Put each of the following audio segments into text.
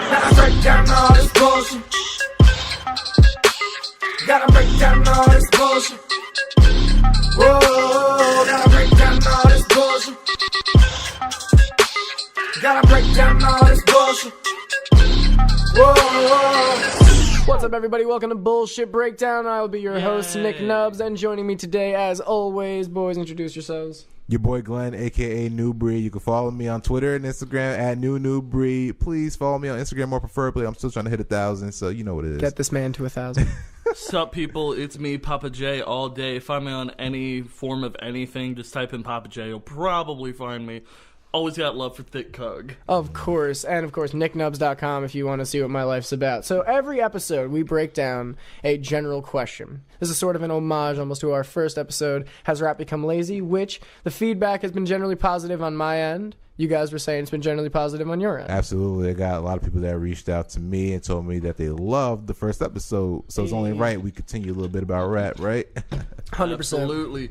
Gotta break down all this bullshit. Gotta break down all this bullshit. Whoa, gotta break down all this bullshit. Gotta break down all this bullshit. Whoa. What's up, everybody? Welcome to Bullshit Breakdown. I will be your host, Nick NUBZ, and joining me today, as always, boys, introduce yourselves. Your boy Glenn, a.k.a. NEWBREED. You can follow me on Twitter and Instagram at NEWBREED. Please follow me on Instagram more preferably. I'm still trying to hit 1,000, so you know what it is. Get this man to 1,000. Sup, people? It's me, Papa J, all day. Find me on any form of anything. Just type in Papa J. You'll probably find me. Always got love for thick cug. Of course. And, of course, nicknubs.com if you want to see what my life's about. So every episode, we break down a general question. This is sort of an homage almost to our first episode, Has Rap Become Lazy? Which the feedback has been generally positive on my end. You guys were saying it's been generally positive on your end. Absolutely. I got a lot of people that reached out to me and told me that they loved the first episode. So it's only right we continue a little bit about rap, right? 100%. Absolutely.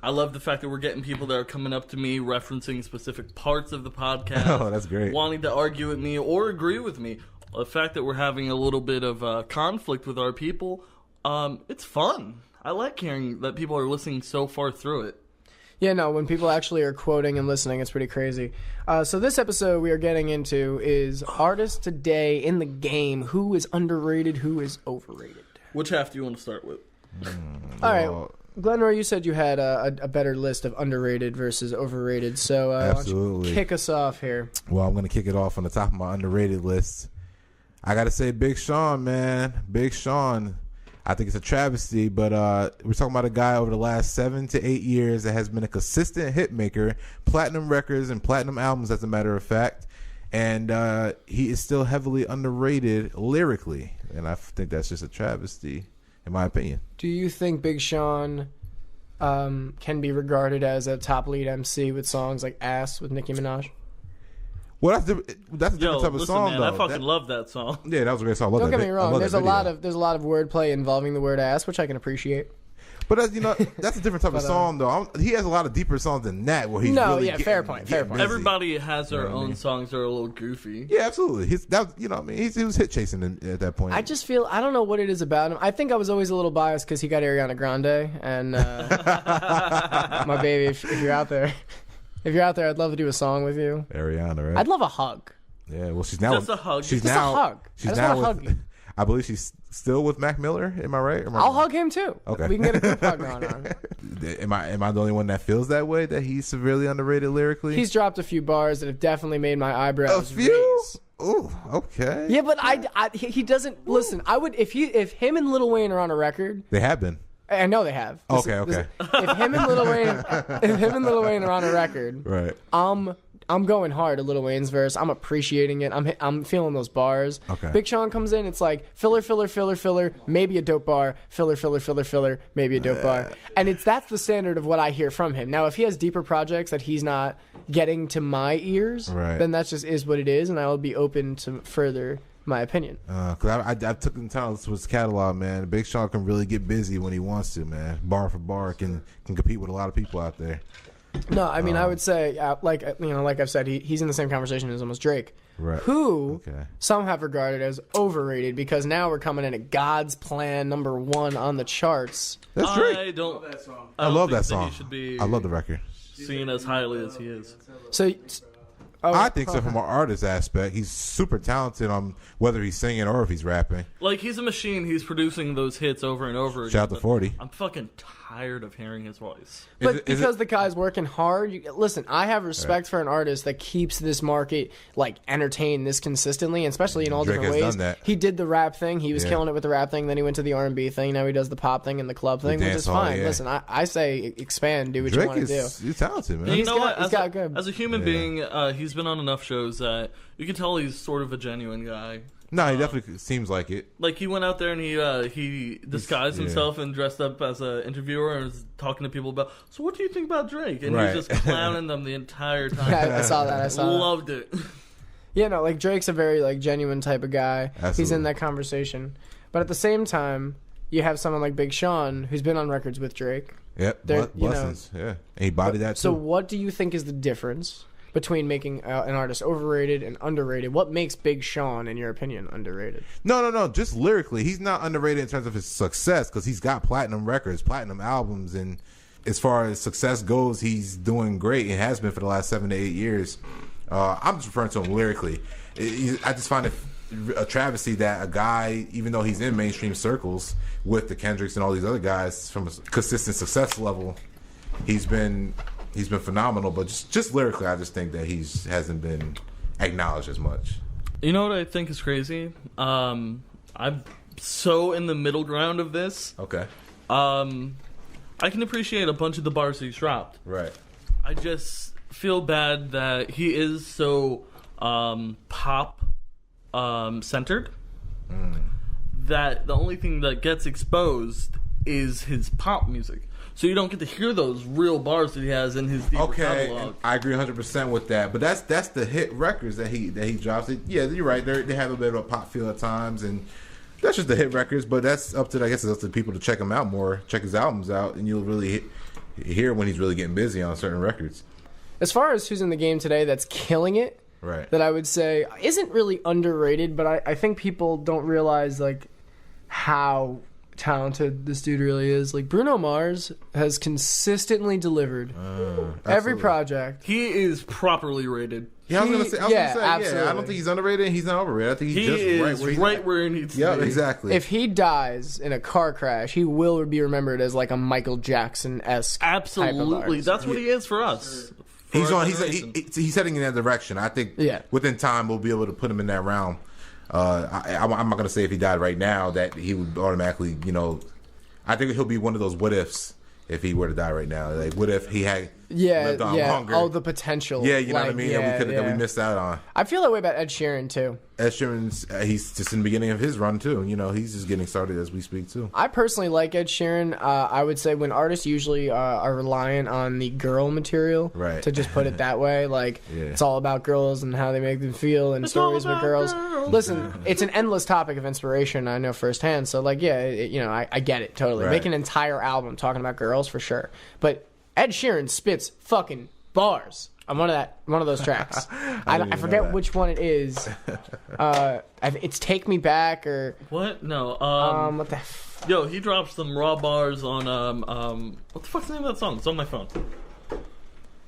I love the fact that we're getting people that are coming up to me referencing specific parts of the podcast. Oh, that's great. Wanting to argue with me or agree with me. The fact that we're having a little bit of conflict with our people, it's fun. I like hearing that people are listening so far through it. Yeah, no, when people actually are quoting and listening, it's pretty crazy. So this episode we are getting into is artists today in the game. Who is underrated? Who is overrated? Which half do you want to start with? All right. Glenroy, you said you had a better list of underrated versus overrated. So why don't you kick us off here? Well, I'm going to kick it off on the top of my underrated list. I got to say Big Sean, man. Big Sean. I think it's a travesty, but we're talking about a guy over the last 7 to 8 years that has been a consistent hit maker, platinum records and platinum albums, as a matter of fact, and he is still heavily underrated lyrically, and I think that's just a travesty, in my opinion. Do you think Big Sean can be regarded as a top lead MC with songs like Ass with Nicki Minaj? Well, that's a different type of song, man, though. I fucking love that song. Yeah, that was a great song. Don't get me wrong. There's a lot of wordplay involving the word ass, which I can appreciate. But that's a different type of song, though. He has a lot of deeper songs than that. Where he's fair point. Everybody has their own songs that are a little goofy. Yeah, absolutely. He was hit chasing at that point. I just feel I don't know what it is about him. I think I was always a little biased because he got Ariana Grande and my baby. If you're out there. If you're out there, I'd love to do a song with you. Ariana, right? I'd love a hug. Yeah, well, she's now just a hug. Just a hug. I just want to hug you. I believe she's still with Mac Miller. Am I right? I'll hug him too. Okay, we can get a group hug going on. Am I the only one that feels that way? That he's severely underrated lyrically? He's dropped a few bars that have definitely made my eyebrows a few. raise. Ooh, okay. Yeah, but he doesn't listen. I would if him and Lil Wayne are on a record. They have been. I know they have. Okay. If him and Lil Wayne are on a record, right? I'm going hard at Lil Wayne's verse. I'm appreciating it. I'm feeling those bars. Okay. Big Sean comes in. It's like filler, maybe a dope bar. Filler, maybe a dope bar. And that's the standard of what I hear from him. Now, if he has deeper projects that he's not getting to my ears, right, then that just is what it is, and I will be open to further my opinion. Because I took the time to listen to his catalog, man. Big Sean can really get busy when he wants to, man. Bar for bar, can compete with a lot of people out there. No, I mean, I would say, like I've said, he's in the same conversation as almost Drake, right? Who some have regarded as overrated because now we're coming in at God's Plan #1 on the charts. That's Drake. I love that song. I love that song. He should be I love the record. Seen as highly as he is. So. I think so from an artist aspect. He's super talented on whether he's singing or if he's rapping. Like, he's a machine. He's producing those hits over and over again. Shout out to 40. I'm fucking tired of hearing his voice. But because the guy's working hard, listen, I have respect for an artist that keeps this market, like, entertained this consistently, and especially in all Drake different has ways. done that. He did the rap thing. He was killing it with the rap thing. Then he went to the R&B thing. Now he does the pop thing and the club thing, which is fine. Yeah. Listen, I say expand, do what Drake you want to do. He's talented, man. You know what? He's got good. As a human being, he's been on enough shows that you can tell he's sort of a genuine guy. No, he definitely seems like it. Like, he went out there and he disguised himself and dressed up as an interviewer and was talking to people about, so what do you think about Drake? And he was just clowning them the entire time. Yeah, I saw that. Loved it. Yeah, no, like, Drake's a very, like, genuine type of guy. Absolutely. He's in that conversation. But at the same time, you have someone like Big Sean who's been on records with Drake. Yep, blessings. Yeah, and he bodied that too. So what do you think is the difference between making an artist overrated and underrated. What makes Big Sean, in your opinion, underrated? No. Just lyrically, he's not underrated in terms of his success because he's got platinum records, platinum albums, and as far as success goes, he's doing great and has been for the last 7 to 8 years. I'm just referring to him lyrically. I just find it a travesty that a guy, even though he's in mainstream circles with the Kendricks and all these other guys from a consistent success level, he's been phenomenal. But just lyrically, I just think that he hasn't been acknowledged as much. You know what I think is crazy? I'm so in the middle ground of this. Okay. I can appreciate a bunch of the bars he's dropped. Right. I just feel bad that he is so pop centered that the only thing that gets exposed is his pop music. So you don't get to hear those real bars that he has in his deeper catalog. I agree 100% with that. But that's the hit records that he drops. Yeah, you're right. They have a bit of a pop feel at times, and that's just the hit records. But that's up to, I guess, it's up to people to check him out more, check his albums out, and you'll really hear when he's really getting busy on certain records. As far as who's in the game today that's killing it, right, that I would say isn't really underrated, but I think people don't realize like how talented this dude really is. Like Bruno Mars has consistently delivered every project. He is properly rated. Yeah, I was gonna say, absolutely. I don't think he's underrated. He's not overrated. I think He he's is just right where he needs to Yeah, be. exactly. If he dies in a car crash, he will be remembered as like a Michael Jackson-esque Absolutely, that's what he is for us. For he's our on. generation. He's heading in that direction. I think. Yeah. Within time, we'll be able to put him in that realm. I'm not going to say if he died right now that he would automatically. I think he'll be one of those what ifs if he were to die right now. Like, what if he had lived on longer? Oh, the potential. Yeah, you know what I mean. That we missed out on. I feel that way about Ed Sheeran too. Ed Sheeran's he's just in the beginning of his run too. He's just getting started as we speak too. I personally like Ed Sheeran. I would say when artists usually are reliant on the girl material, right, to just put it that way, like it's all about girls and how they make them feel and It's stories all with about girls. girls. Listen, it's an endless topic of inspiration. I know firsthand. So like, I get it totally. Right. Make an entire album talking about girls for sure. But Ed Sheeran spits fucking bars on one of those tracks. I forget which one it is. It's "Take Me Back" or What? No. what the. Yo, he drops some raw bars on what the fuck's the name of that song? It's on my phone.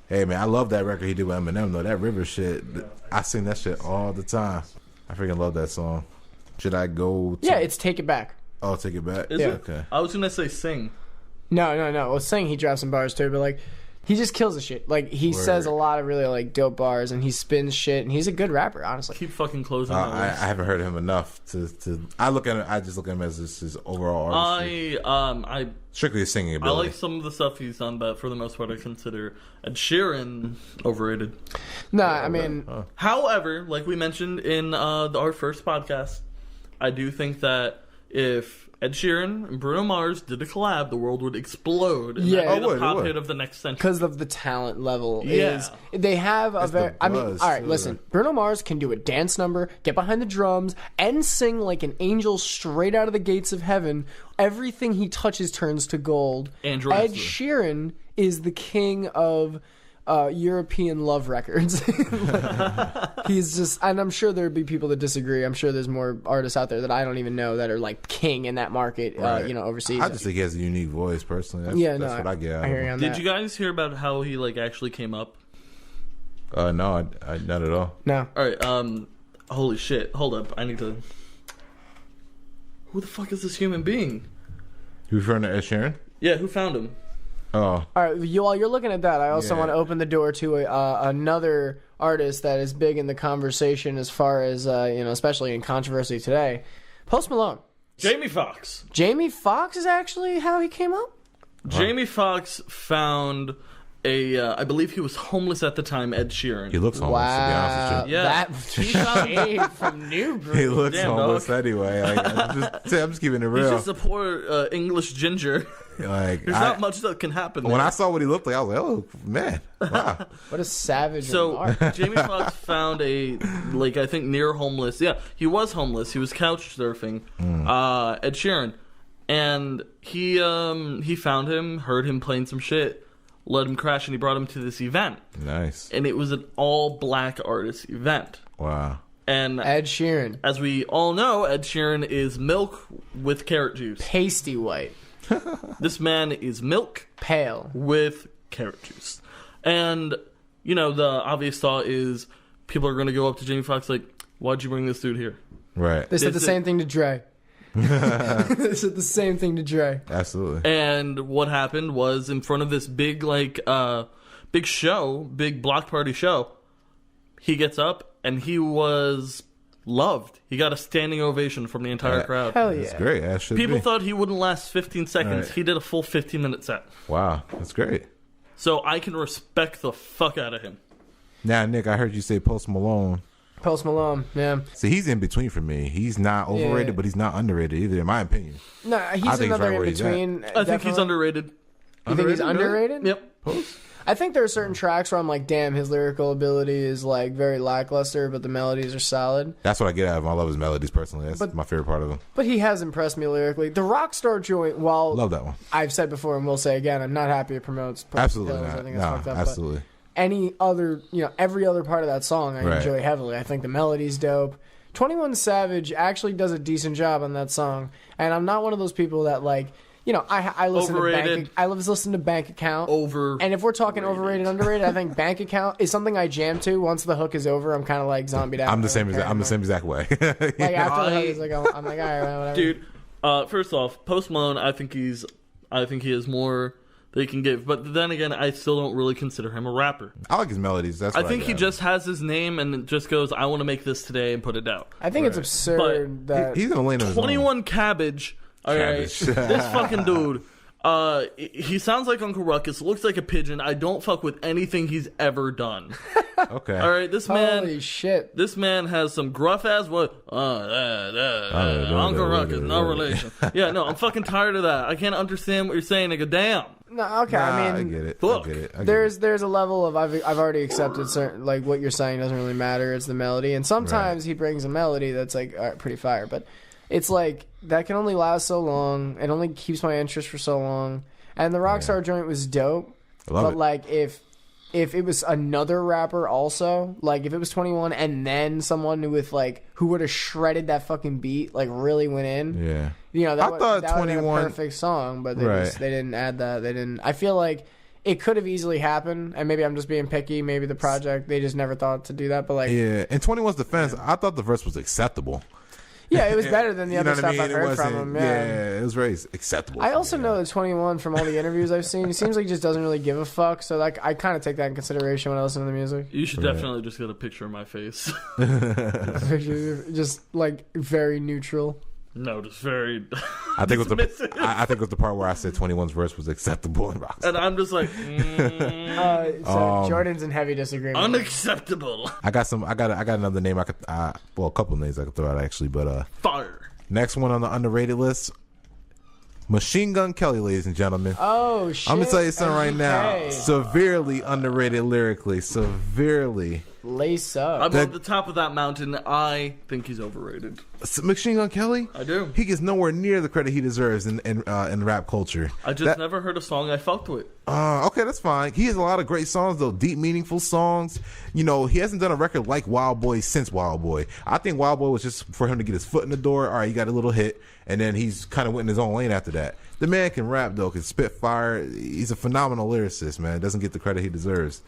Hey man, I love that record he did with Eminem though. That River shit, I sing that shit all the time. I freaking love that song. Should I go? Yeah, it's "Take It Back." Oh, Take It Back. Is Yeah. it? Okay. I was gonna say sing. No. Well, saying he drops some bars too, but like, he just kills the shit. Like, he says a lot of really like dope bars, and he spins shit, and he's a good rapper, honestly. Keep fucking closing. I haven't heard of him enough to. I just look at him as his overall artistry. I Strictly his singing I ability. like some of the stuff he's done, but for the most part, I consider Ed Sheeran overrated. No, I mean, However, like we mentioned in our first podcast, I do think that if Ed Sheeran and Bruno Mars did a collab, the world would explode. And Yeah. that'd be It the would, pop it would. hit of the next century. because of the talent level. Yeah. They have a It's very. the I mean, buzz, all right, too. listen. Bruno Mars can do a dance number, get behind the drums, and sing like an angel straight out of the gates of heaven. Everything he touches turns to gold. Andrew Ed Wrestler. Sheeran is the king of European love records. He's just, and I'm sure there'd be people that disagree. I'm sure there's more artists out there that I don't even know that are like king in that market, Right. overseas. I just think he has a unique voice personally. That's what I get out I hear of you him. on Did that. you guys hear about how he like actually came up? No, I not at all. No. All right. Holy shit. Hold up. I need to. Who the fuck is this human being? You referring to Ed Sheeran? Yeah. Who found him? Oh, All right, while you're looking at that, I also Yeah. want to open the door to another artist that is big in the conversation as far as, especially in controversy today. Post Malone. Jamie Foxx. Jamie Foxx is actually how he came up? Jamie Foxx found I believe he was homeless at the time, Ed Sheeran. he looks homeless. To be honest with you. Yeah. That shade from NEWBREED. He looks Damn, homeless dog. anyway. Like, I'm just keeping it He's real. just a poor English ginger. Like, There's not much that can happen there. when I saw what he looked like, I was like, "Oh man, wow!" What a savage So remark. Jamie Foxx found I think near homeless. Yeah, he was homeless. He was couch surfing. Ed Sheeran, and he found him, heard him playing some shit. let him crash, and he brought him to this event. Nice. And it was an all-black artist event. Wow. And Ed Sheeran. as we all know, Ed Sheeran is milk with carrot juice. Pasty white. This man is milk Pale. with carrot juice. And, you know, the obvious thought is people are going to go up to Jamie Foxx like, why'd you bring this dude here? Right. They said the same thing to Dre. They said the same thing to Dre. Absolutely. And what happened was in front of this big, like, big show, big block party show, he gets up and he was loved. He got a standing ovation from the entire crowd. Hell yeah. That's great. That should People be. thought he wouldn't last 15 seconds. Right. He did a full 15-minute set. Wow. That's great. So I can respect the fuck out of him. Now, Nick, I heard you say Post Malone. Post Malone, yeah. See, he's in between for me. He's not overrated, Yeah. but he's not underrated either, in my opinion. No, I he's think he's another right in where he's at. between. I think he's underrated. You think he's Underrated, underrated? Yep. Post? I think there are certain tracks where I'm like, damn, his lyrical ability is like very lackluster, but the melodies are solid. That's what I get out of him. I love his melodies personally. That's But- my favorite part of him. But he has impressed me lyrically. The Rockstar joint, while Love that one. I've said before and will say again, I'm not happy it promotes Pussy Absolutely Pills. I not. think that's fucked No, up. absolutely. But any other, every other part of that song I Right. enjoy heavily. I think the melody's dope. 21 Savage actually does a decent job on that song. And I'm not one of those people that like, I listen Overrated. I listen to Bank Account. Over. And if we're talking overrated, underrated, I think Bank Account is something I jam to. Once the hook is over, I'm kind of like zombied out. I'm the same. I don't care I'm the anymore. same exact way. Like after the hook is like, I'm like, all right, man, whatever. Dude, first off, Post Malone, I think he has more that he can give. But then again, I still don't really consider him a rapper. I like his melodies. That's I what think got he him. just has his name and it just goes, I want to make this today and put it out. I think it's Right. absurd that He's gonna lane on his own. 21 Cabbage. All right, Cabbage. this fucking dude. He sounds like Uncle Ruckus. Looks like a pigeon. I don't fuck with anything he's ever done. Okay. All right, this holy man. shit. This man has some gruff ass what? Uncle Ruckus, no relation. Yeah, no, I'm fucking tired of that. I can't understand what you're saying. I go, damn. No, okay. Nah, I I mean, get it. look, I get it. I get there's a level of I've already accepted certain like what you're saying doesn't really matter. It's the melody, and sometimes he brings a melody that's like pretty fire, but it's like that can only last so long. It only keeps my interest for so long. And the Rockstar joint was dope, I love but it. like if it was another rapper also, like if it was 21 and then someone who would have shredded that fucking beat, like really went in. Yeah. That I thought that would've been 21 a perfect song, but they Right. they didn't add that. They didn't. I feel like it could have easily happened, and maybe I'm just being picky. Maybe the project they just never thought to do that. But like, Yeah. In 21's defense, I thought the verse was acceptable. yeah, it was better than the You other know what I stuff mean? I've It heard from wasn't- him. Yeah, it was very acceptable. I for also me, know yeah. that 21 from all the interviews I've seen, he seems like he just doesn't really give a fuck. So like, I kind of take that in consideration when I listen to the music. You should Right. definitely just get a picture of my face. Just like very neutral. No, just very. I think it was the dismissive. I think it was the part where I said 21's verse was acceptable in Rockstar. And I'm just like, Jordan's in heavy disagreement. unacceptable. I got another name I could a couple of names I could throw out actually, but Fire. next one on the underrated list, Machine Gun Kelly, ladies and gentlemen. Oh shit! I'm gonna tell you something right now. Okay. Severely underrated lyrically. Severely. Lace up. I'm on the top of that mountain. I think he's overrated. Machine Gun Kelly? I do. He gets nowhere near the credit he deserves in rap culture. I just never heard a song I fucked with. Okay, that's fine. He has a lot of great songs, though, deep, meaningful songs. He hasn't done a record like Wild Boy since Wild Boy. I think Wild Boy was just for him to get his foot in the door. All right, he got a little hit, and then he's kind of went in his own lane after that. The man can rap, though, can spit fire. He's a phenomenal lyricist, man. Doesn't get the credit he deserves.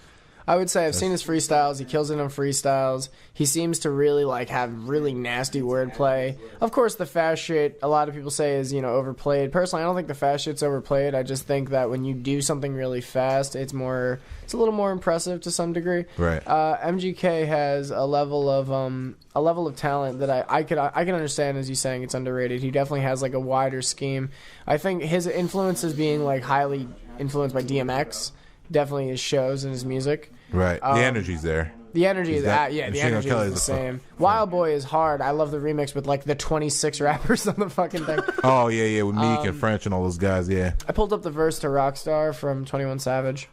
I would say I've seen his freestyles. He kills it on freestyles. He seems to really have really nasty wordplay. Of course, the fast shit, a lot of people say is, overplayed. Personally, I don't think the fast shit's overplayed. I just think that when you do something really fast, it's a little more impressive to some degree. Right. MGK has a level of talent that I can understand as you saying it's underrated. He definitely has like a wider scheme. I think his influences being like highly influenced by DMX definitely his shows and his music. Right. The energy's there. The energy is that- the Machine Gun energy Kelly is the is a same. Wild Boy is hard. I love the remix with like the 26 rappers on the fucking thing. Oh, yeah, with Meek and French and all those guys, yeah. I pulled up the verse to Rockstar from 21 Savage.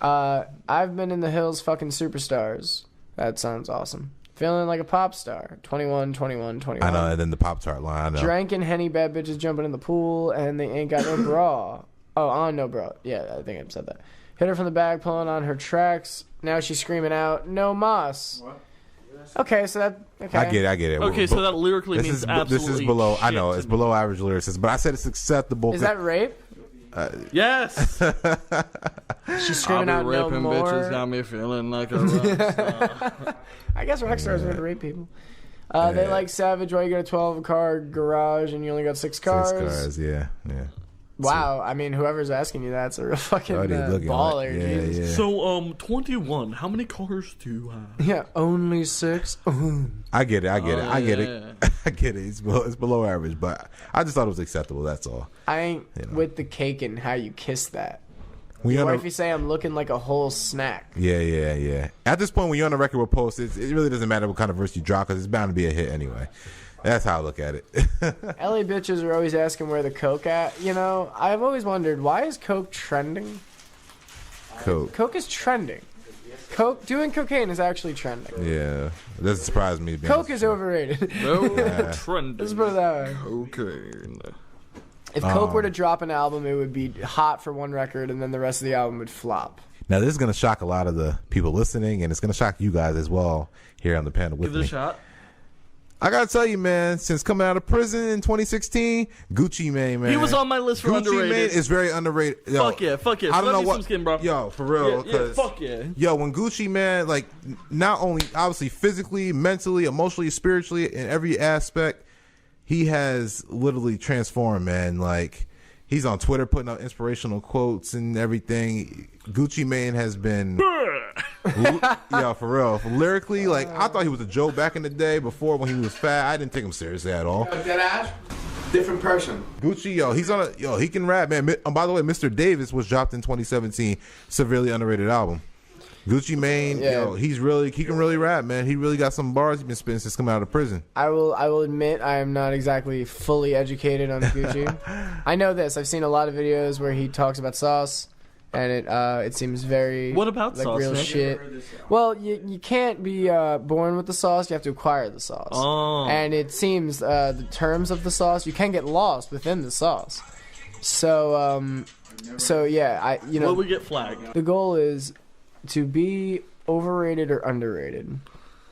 I've been in the hills fucking superstars. That sounds awesome. Feeling like a pop star. 21, 21, 21. I know, and then the Pop Tart line, I know. Drank and Henny bad bitches jumping in the pool and they ain't got no bra. Oh, on No Bro. Yeah, I think I said that. Hit her from the back, pulling on her tracks. Now she's screaming out, "No Moss." What? Okay, so that... Okay. I get it. Okay, so that lyrically means absolutely This is below... I shit know, to it's me. below average lyricism, but I said it's acceptable. Is that rape? Yes. She's screaming out, "No raping more." bitches, got me feeling like a rock star. I guess rock stars would rape people. They like Savage. Why you got a 12-car garage and you only got 6 cars? 6 cars, yeah. Wow, I mean, whoever's asking you that's a real fucking baller. Like, Jesus. yeah. So, 21. How many cars do you have? Yeah, only 6. I get it. I get yeah. it. I get it. It's below average, but I just thought it was acceptable. That's all. I ain't with the cake and how you kiss that. When Your you're on wifey say I'm looking like a whole snack. Yeah. At this point, when you're on the record with Post, it really doesn't matter what kind of verse you drop because it's bound to be a hit anyway. That's how I look at it. LA bitches are always asking where the coke at. You know, I've always wondered, why is coke trending? Coke is trending. Doing cocaine is actually trending. Yeah. It doesn't surprise me. Coke is overrated. No trending. Let's put it that way. Cocaine. If Coke were to drop an album, it would be hot for one record, and then the rest of the album would flop. Now, this is going to shock a lot of the people listening, and it's going to shock you guys as well here on the panel with Give it me. a shot. I got to tell you, man, since coming out of prison in 2016, Gucci Mane, man. He was on my list for Gucci underrated. Mane is very underrated. Yo, Fuck yeah. I don't Let know me what. some skin, bro. Yo, for real. Yeah, fuck yeah. Yo, when Gucci Mane, like, not only obviously physically, mentally, emotionally, spiritually, in every aspect, he has literally transformed, man. Like, he's on Twitter putting out inspirational quotes and everything. Gucci Mane has been... Yo, for real. Lyrically, like, I thought he was a joke back in the day before when he was fat. I didn't take him seriously at all. Dead ass? Different person. Gucci, he can rap, man. By the way, Mr. Davis was dropped in 2017. Severely underrated album. Gucci Mane, he can really rap, man. He really got some bars he's been spitting since coming out of prison. I will admit I am not exactly fully educated on Gucci. I know this. I've seen a lot of videos where he talks about sauce, and it seems very What about like sauce, real man? shit. Well, you can't be born with the sauce. You have to acquire the sauce. Oh. And it seems the terms of the sauce, you can get lost within the sauce. So yeah, Will we get flagged? the goal is to be overrated or underrated.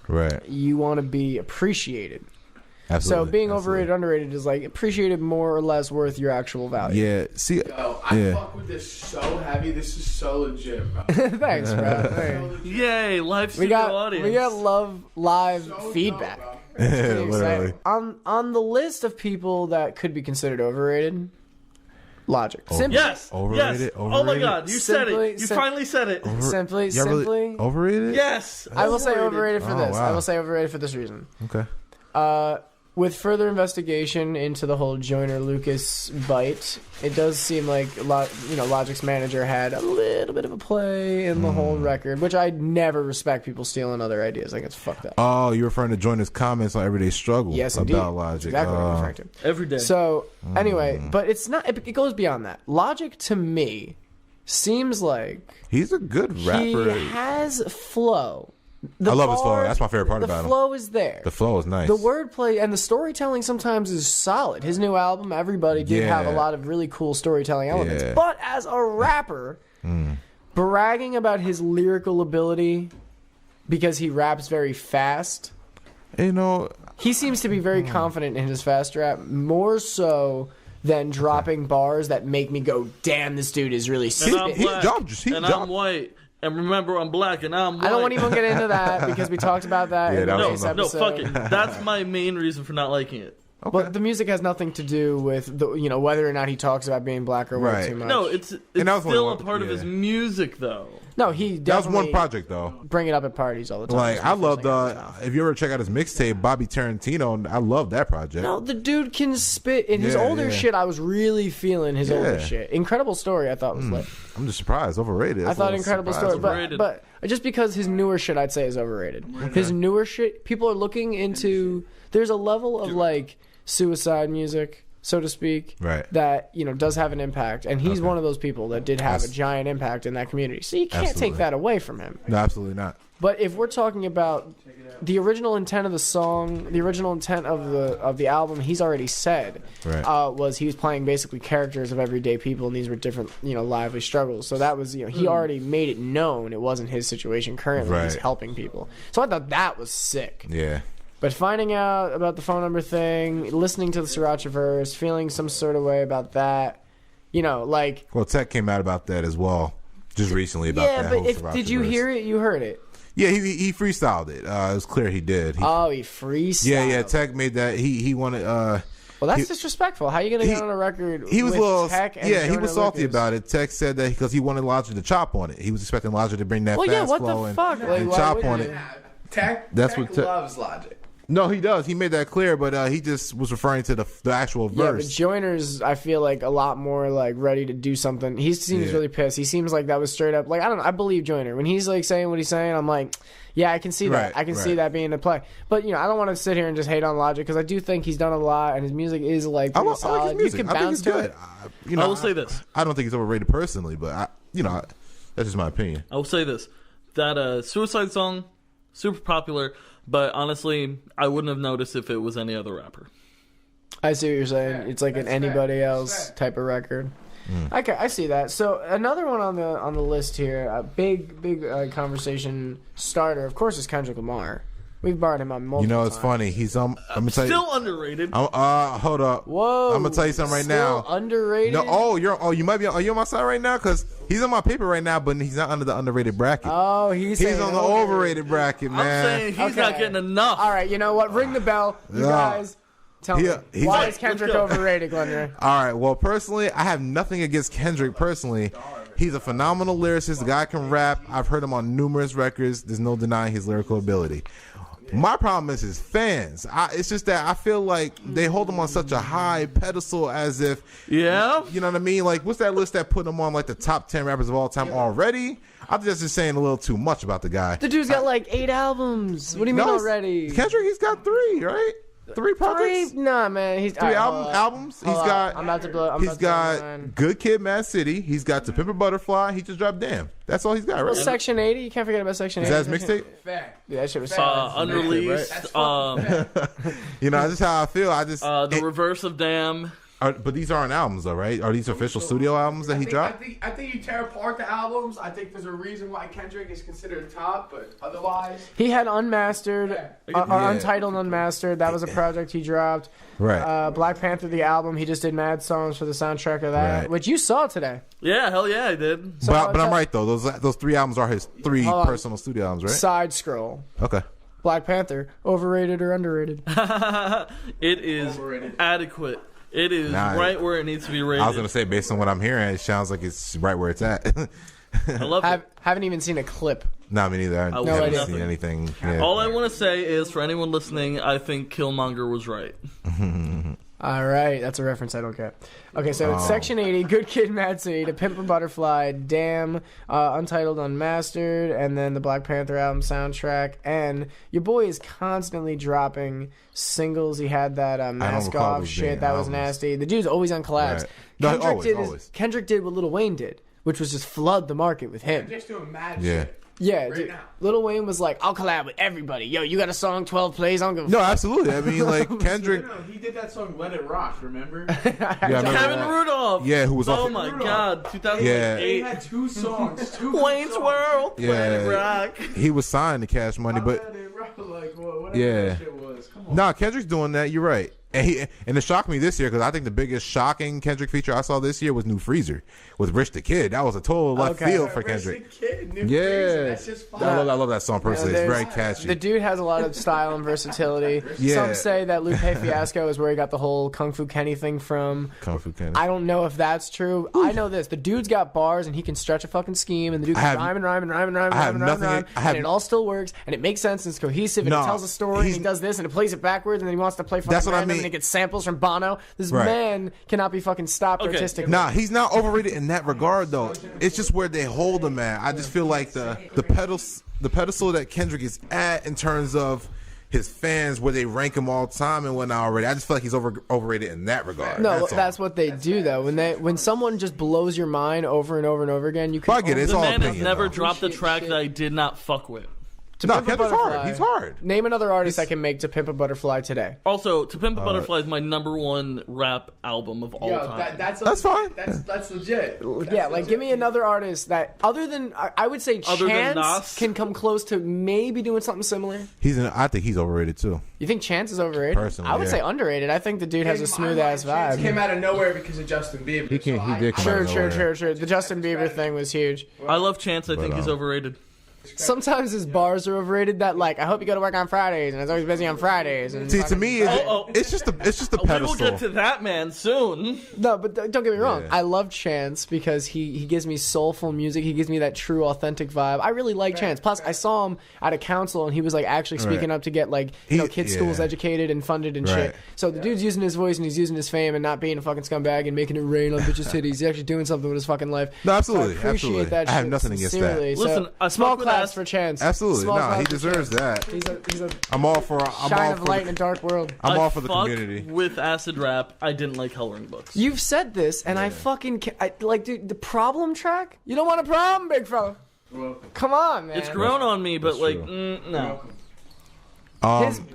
Right. You want to be appreciated. Absolutely. So being overrated, underrated is like appreciated more or less worth your actual value. Yeah. See. Yo, I fuck with this so heavy. This is so legit, bro. Thanks, bro. Thanks. Yay, live We studio got audience. live So feedback. dope, Pretty Literally. exciting. On the list of people that could be considered overrated, Logic. Simply, Yes. Overrated, Yes. Oh my overrated. God, you said Simply- it. You finally said it. simply. Overrated? Yes. I will say overrated for Oh, this. wow. I will say overrated for this reason. Okay. With further investigation into the whole Joyner Lucas bite, it does seem like Logic's manager had a little bit of a play in the whole record, which I never respect people stealing other ideas. I think it's fucked up. Oh, you're referring to Joyner's comments on Everyday Struggle. Yes, indeed. About Logic. Exactly what I'm referring to. Every day. So anyway, but it's not. It goes beyond that. Logic to me seems like He's a good he rapper. has flow. I love his flow. That's my favorite part about him. The flow is there. The flow is nice. The wordplay and the storytelling sometimes is solid. His new album, Everybody, did have a lot of really cool storytelling elements. Yeah. But as a rapper, bragging about his lyrical ability because he raps very fast, he seems to be very confident in his fast rap, more so than dropping bars that make me go, damn, this dude is really And I'm sick. black. jumped. I'm white. And remember, I'm black and I'm white. I don't want to even get into that because we talked about that in the that previous was No, episode. fuck it. That's my main reason for not liking it. But the music has nothing to do with whether or not he talks about being black or white Right. too much. No, it's that was still only a part of his music, though. No, he That was definitely one project, though. bring it up at parties all the time. Like, It's I the first loved, thing I know. if you ever check out his mixtape, Bobby Tarantino, I love that project. No, the dude can spit. In his Yeah, older yeah. shit, I was really feeling his older Yeah. shit. Incredible Story, I thought was lit. I'm just surprised. Overrated. I That's thought a Incredible surprise. Story, Overrated. but just because his newer shit, I'd say is overrated. His newer shit, people are looking into. There's a level of like suicide music, so to speak, Right. that does have an impact, and he's one of those people that did have a giant impact in that community. So you can't Absolutely. take that away from him. No, absolutely not. But if we're talking about the original intent of the song, the original intent of the album, he's already said was he was playing basically characters of everyday people, and these were different, lively struggles. So that was, he already made it known it wasn't his situation currently. He's helping people. So I thought that was sick. Yeah. But finding out about the phone number thing, listening to the Sriracha verse, feeling some sort of way about that, Well, Tech came out about that as well, just recently about that. Yeah, but did you hear it? You heard it. Yeah, he freestyled it. It was clear he did. He freestyled. Yeah. Tech made that. He wanted. Well, that's disrespectful. How are you gonna get on a record? He was with a little. Tech and he was salty Lucas? about it. Tech said that because he wanted Logic to chop on it. He was expecting Logic to bring that fast what flow the fuck? and chop on it. Tech loves Logic. No, he does. He made that clear, but he just was referring to the actual verse. Yeah, but Joyner's, I feel like, a lot more like ready to do something. He seems really pissed. He seems like that was straight up. Like, I don't know. I believe Joyner when he's like saying what he's saying. I'm like, yeah, I can see that. I can see that being the play. But I don't want to sit here and just hate on Logic because I do think he's done a lot and his music is like pretty solid. I like his music. You can bounce to it. I will say this. I don't think he's overrated personally, but that's just my opinion. I will say this: that Suicide song, super popular. But honestly, I wouldn't have noticed if it was any other rapper. I see what you're saying. It's like an anybody else type of record. Okay, I see that. So another one on the list here, a big conversation starter, of course, is Kendrick Lamar. We've borrowed him on multiple It's times. funny. He's I'm gonna tell Still you, underrated. hold up. Whoa. I'm gonna tell you something right now. Underrated. No. You might be. Are you on my side right now? Because he's on my paper right now, but he's not under the underrated bracket. Oh, he's on the overrated bracket, man. I'm saying he's not getting enough. All right, you know what? Ring the bell, you guys. Tell me, why is Kendrick overrated, Glenn? All right. Well, personally, I have nothing against Kendrick. Personally, he's a phenomenal lyricist. The guy can rap. I've heard him on numerous records. There's no denying his lyrical ability. My problem is his fans. It's just that I feel like they hold him on such a high pedestal as if, you know what I mean? Like, what's that list that put him on like the top 10 rappers of all time already? I think that's just saying a little too much about the guy. The dude's got like 8 albums. What do you mean already? Kendrick, he's got 3, right? 3 projects? Nah, man. He's 3 albums. He's got. I'm about to blow. He's got Good Kid, Mad City. He's got To Pimp a Butterfly. He just dropped Damn. That's all he's got, right? Well, Section 80. You can't forget about Section 80. Is that his mixtape? Fact. Yeah, that shit was Unreleased. That's just how I feel. The reverse of Damn. But these aren't albums, though, right? Are these official studio albums that he dropped? I think you tear apart the albums. I think there's a reason why Kendrick is considered top, but otherwise, he had Unmastered, Untitled Unmastered. That was a project he dropped. Right. Black Panther, the album. He just did mad songs for the soundtrack of that, which you saw today. Yeah, hell yeah, I did. So but I'm right though. Those 3 albums are his 3 personal studio albums, right? Side scroll. Okay. Black Panther, overrated or underrated? It is adequate. It is right where it needs to be rated. I was gonna say, based on what I'm hearing, it sounds like it's right where it's at. I love it. Haven't even seen a clip. Not me neither. I haven't seen anything. Yeah. All I want to say is, for anyone listening, I think Killmonger was right. All right, that's a reference I don't get. Okay, so it's Section 80, Good Kid, Mad City, To Pimp a Butterfly, Damn, Untitled, Unmastered, and then the Black Panther album soundtrack. And your boy is constantly dropping singles. He had that Mask Off shit that was nasty. The dude's always on collabs. Right. No, Kendrick did what Lil Wayne did, which was just flood the market with him. just doing mad shit. Yeah, dude. Lil Wayne was like, I'll collab with everybody. Yo, you got a song, 12 plays, I don't give a fuck. Absolutely. I mean, like, Kendrick. No, he did that song Let It Rock, remember? Kevin Rudolph. Yeah, who was Oh my god, 2008. Yeah. He had 2 songs. Wayne's World. Yeah. Let It Rock. He was signed to Cash Money, but whatever that shit was. Come on. nah, Kendrick's doing that. You're right. And it shocked me this year because I think the biggest shocking Kendrick feature I saw this year was New Freezer with Rich the Kid. That was a total left field for Kendrick. That's just fun. I love that song personally. It's very catchy. The dude has a lot of style and versatility. Yeah. Some say that Lupe Fiasco is where he got the whole Kung Fu Kenny thing from. Kung Fu Kenny. I don't know if that's true. I know this. The dude's got bars and he can stretch a fucking scheme, and the dude can rhyme, and it all still works, and it makes sense and it's cohesive, and it tells a story, and he does this, and it plays it backwards, and then he wants to play fucking random, and he gets samples from Bono. This man cannot be fucking stopped artistically. Nah, he's not overrated in that regard though. It's just where they hold him at. I just feel like the pedestal that Kendrick is at in terms of his fans, where they rank him all time and whatnot already. I just feel like he's overrated in that regard. No, that's what they do though. When someone just blows your mind over and over and over again, you can. The man has never dropped a track that I did not fuck with. No, Pimp a Kendrick's hard. Butterfly. He's hard. Name another artist I can make To Pimp a Butterfly today. Also, To Pimp a Butterfly is my #1 rap album of all time. That's fine. That's legit. Yeah, like give me another artist that, other than I would say Other than Chance Nas? can come close to maybe doing something similar. I think he's overrated too. You think Chance is overrated? Personally, I would yeah. say underrated. I think the dude has a smooth ass Chance vibe. came out of nowhere because of Justin Bieber. He did come out of nowhere. Sure. The Justin Bieber thing was huge. I love Chance. I think he's overrated. Sometimes his bars are overrated. That like, I hope you go to work on Fridays, and it's always busy on Fridays. And See, to me, it's just a We pedestal. will get to that, man, soon. no, but don't get me wrong. Yeah. I love Chance because he gives me soulful music. He gives me that true, authentic vibe. I really like Chance. Plus, I saw him at a council, and he was like actually speaking up to get like kids' schools educated and funded and shit. So the dude's using his voice and he's using his fame and not being a fucking scumbag and making it rain on bitches' titties. He's actually doing something with his fucking life. No, absolutely, So I appreciate absolutely. that. I have shit nothing against that. sincerely. Listen, So, I small spoke with class Ass- for Chance. Absolutely, Small no, class he for deserves Chance. that. He's a I'm all for. shine of light in a dark world. I'm I all for the fuck community. with acid rap. I didn't like coloring books. You've said this, and I fucking like, dude. The problem track. You don't want a problem, big fella. Come on, man. It's grown on me, but That's like, true. no.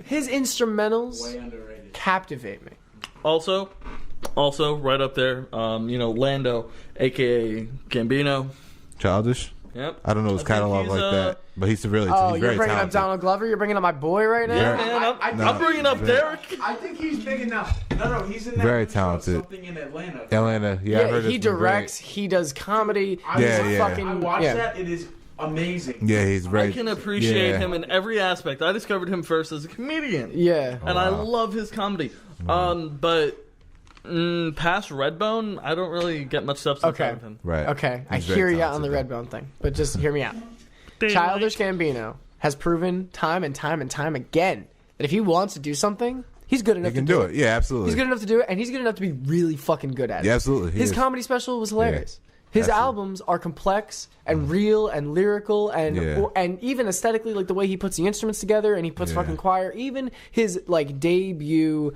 His instrumentals Way underrated. captivate me. Also, right up there, Lando, aka Gambino. Childish. Yep. I don't know his I think catalog he's, like that, but he's really. Oh, he's you're very bringing talented. up Donald Glover. You're bringing up my boy right now. Yeah. Man, No. I'm bringing up Derek. I think he's big enough. No, he's in that Very show, talented. Something in Atlanta. Atlanta. Yeah, I heard he it's been directs. He does comedy. I Yeah, was- yeah. I watched that. It is amazing. Great. Yeah, he's very. I can appreciate yeah. him in every aspect. I discovered him first as a comedian. Yeah. And I wow. love his comedy. But past Redbone, I don't really get much substance Okay. out of him. Right. Okay, I He's very hear you on the talented, Redbone thing, but just hear me out. Childish Gambino has proven time and time and time again that if he wants to do something, he's good enough He can to do it. Yeah, absolutely. He's good enough to do it, and he's good enough to be really fucking good at it. Yeah, absolutely. He His is. comedy special was hilarious. His Absolutely. albums are complex and real and lyrical and Yeah. and even aesthetically, like the way he puts the instruments together and he puts Yeah. fucking choir. Even his like debut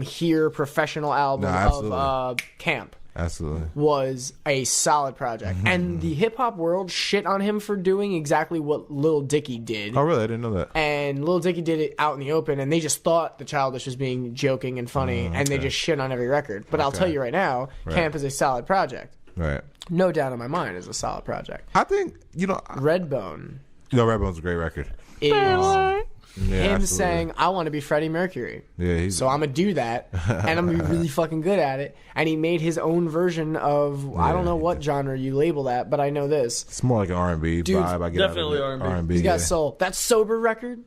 here professional album No, absolutely. of Camp Absolutely. was a solid project. Mm-hmm. And the hip hop world shit on him for doing exactly what Lil Dicky did. Oh, really? I didn't know that. And Lil Dicky did it out in the open, and they just thought the Childish was being joking and funny, and they okay. just shit on every record. But I'll Okay. tell you right now, Right. Camp is a solid project. Right. No doubt in my mind is a solid project. I think Redbone Redbone's a great record. is Yeah, him absolutely. saying, I want to be Freddie Mercury. Yeah, he's So I'm going to do that, and I'm going to be really fucking good at it. And he made his own version of, I don't know what genre you label that, but I know this. It's more like an R&B Dude, vibe. I get definitely out of it. R&B. R&B. He's got yeah. soul. That Sober record.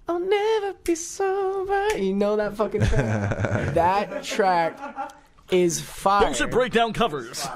I'll never be sober. You know that fucking track? That track is fire. Bullshit breakdown covers.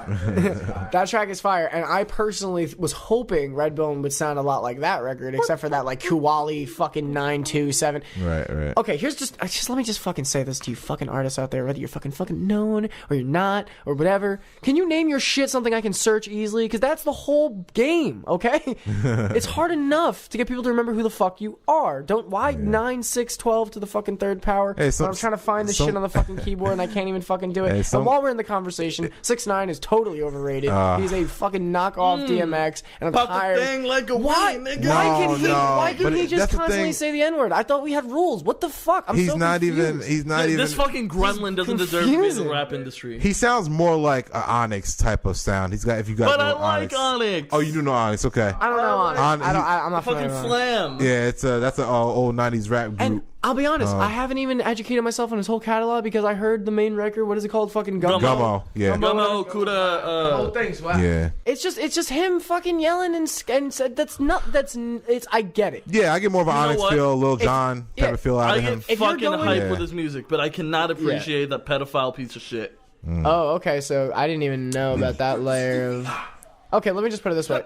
That track is fire, and I personally was hoping Redbone would sound a lot like that record, except for that like Kuwali fucking 927. Right. Okay, let me just fucking say this to you fucking artists out there, whether you're fucking known or you're not or whatever. Can you name your shit something I can search easily? Because that's the whole game, okay? It's hard enough to get people to remember who the fuck you are. Why 9, 6, 12 to the fucking third power? Hey, when I'm trying to find this shit on the fucking keyboard and I can't even fucking do it. Hey, and while we're in the conversation, 6ix9ine is totally overrated. He's a fucking knockoff DMX, and I'm Pop tired. the thing like a Why? weed, nigga. Why can but he that's just the constantly thing. say the N-word? I thought we had rules. What the fuck? I'm He's so not confused. even. He's not even. This fucking gremlin doesn't deserve to be in confusing. the rap industry. He sounds more like an Onyx type of sound. He's got. If you guys But know I like Onyx. Oh, you do know Onyx? Okay. I don't know. Honest. I'm not Fucking familiar with Onyx. Slam. Yeah, that's an old '90s rap group. And I'll be honest, I haven't even educated myself on his whole catalog because I heard the main record. What is it called? Fucking Gummo. Gummo. Yeah. Gummo, Kuda, Whole thing's wow. Yeah. It's just him fucking yelling and said it's. I get it. Yeah, I get more of an know Onyx what? feel, Lil Jon yeah, type of feel out I of get him. If you're fucking going- hype Yeah. with his music, but I cannot appreciate that pedophile piece of shit. Oh, okay. So I didn't even know about that layer of. Okay, let me just put it this way: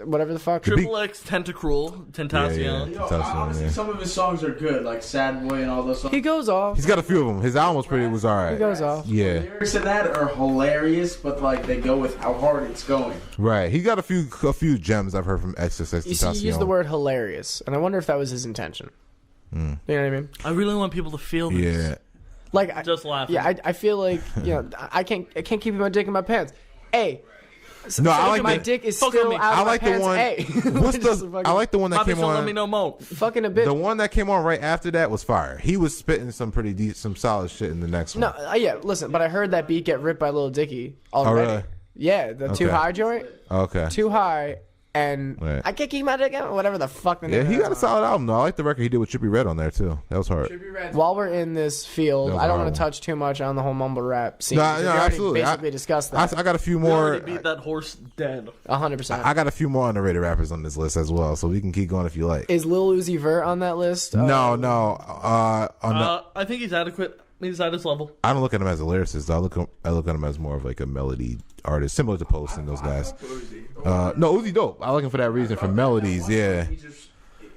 whatever the fuck. Triple X Tentacruel, Tentacion. Yeah. Yo, Touchdown, honestly, yeah. some of his songs are good, like Sad Boy and all those songs. He goes off. He's got a few of them. His album was alright. He goes off. Yeah. Lyrics in that are hilarious, but like they go with how hard it's going. Right. He got a few gems I've heard from XXX. You see, you used the word hilarious, and I wonder if that was his intention. You know what I mean? I really want people to feel this. Yeah. Like, Just laughing. yeah, I feel like I can't keep my dick in my pants. Hey, No, I like my the- dick is Fuck still with me. out of I my like the pants. one. Hey. What's Just the? fucking- I like the one that My came bitch don't let on. me no more. fucking a bitch. The one that came on right after that was fire. He was spitting some pretty deep, some solid shit in the next one. No, yeah, listen, but I heard that beat get ripped by Lil Dicky already. really? Yeah, the Too Okay. High joint. Okay. Too High, and Right. I can't keep my dick out, whatever the fuck the name Yeah, of he that got a song. solid album though. I like the record he did with Trippie Redd on there too. That was hard. Trippie Redd's While we're in this field, That was I don't want horrible. to touch too much on the whole mumble rap scene. No, because no, we already absolutely. basically discussed that. I got a few We more. already beat that horse dead. 100%. I got a few more underrated rappers on this list as well, so we can keep going if you like. Is Lil Uzi Vert on that list? No. On I think he's adequate. He's at his level. I don't look at him as a lyricist. I look at him as more of like a melody artist, similar to Post and those guys. No, Uzi dope. I like him for that reason, for melodies. Yeah. He just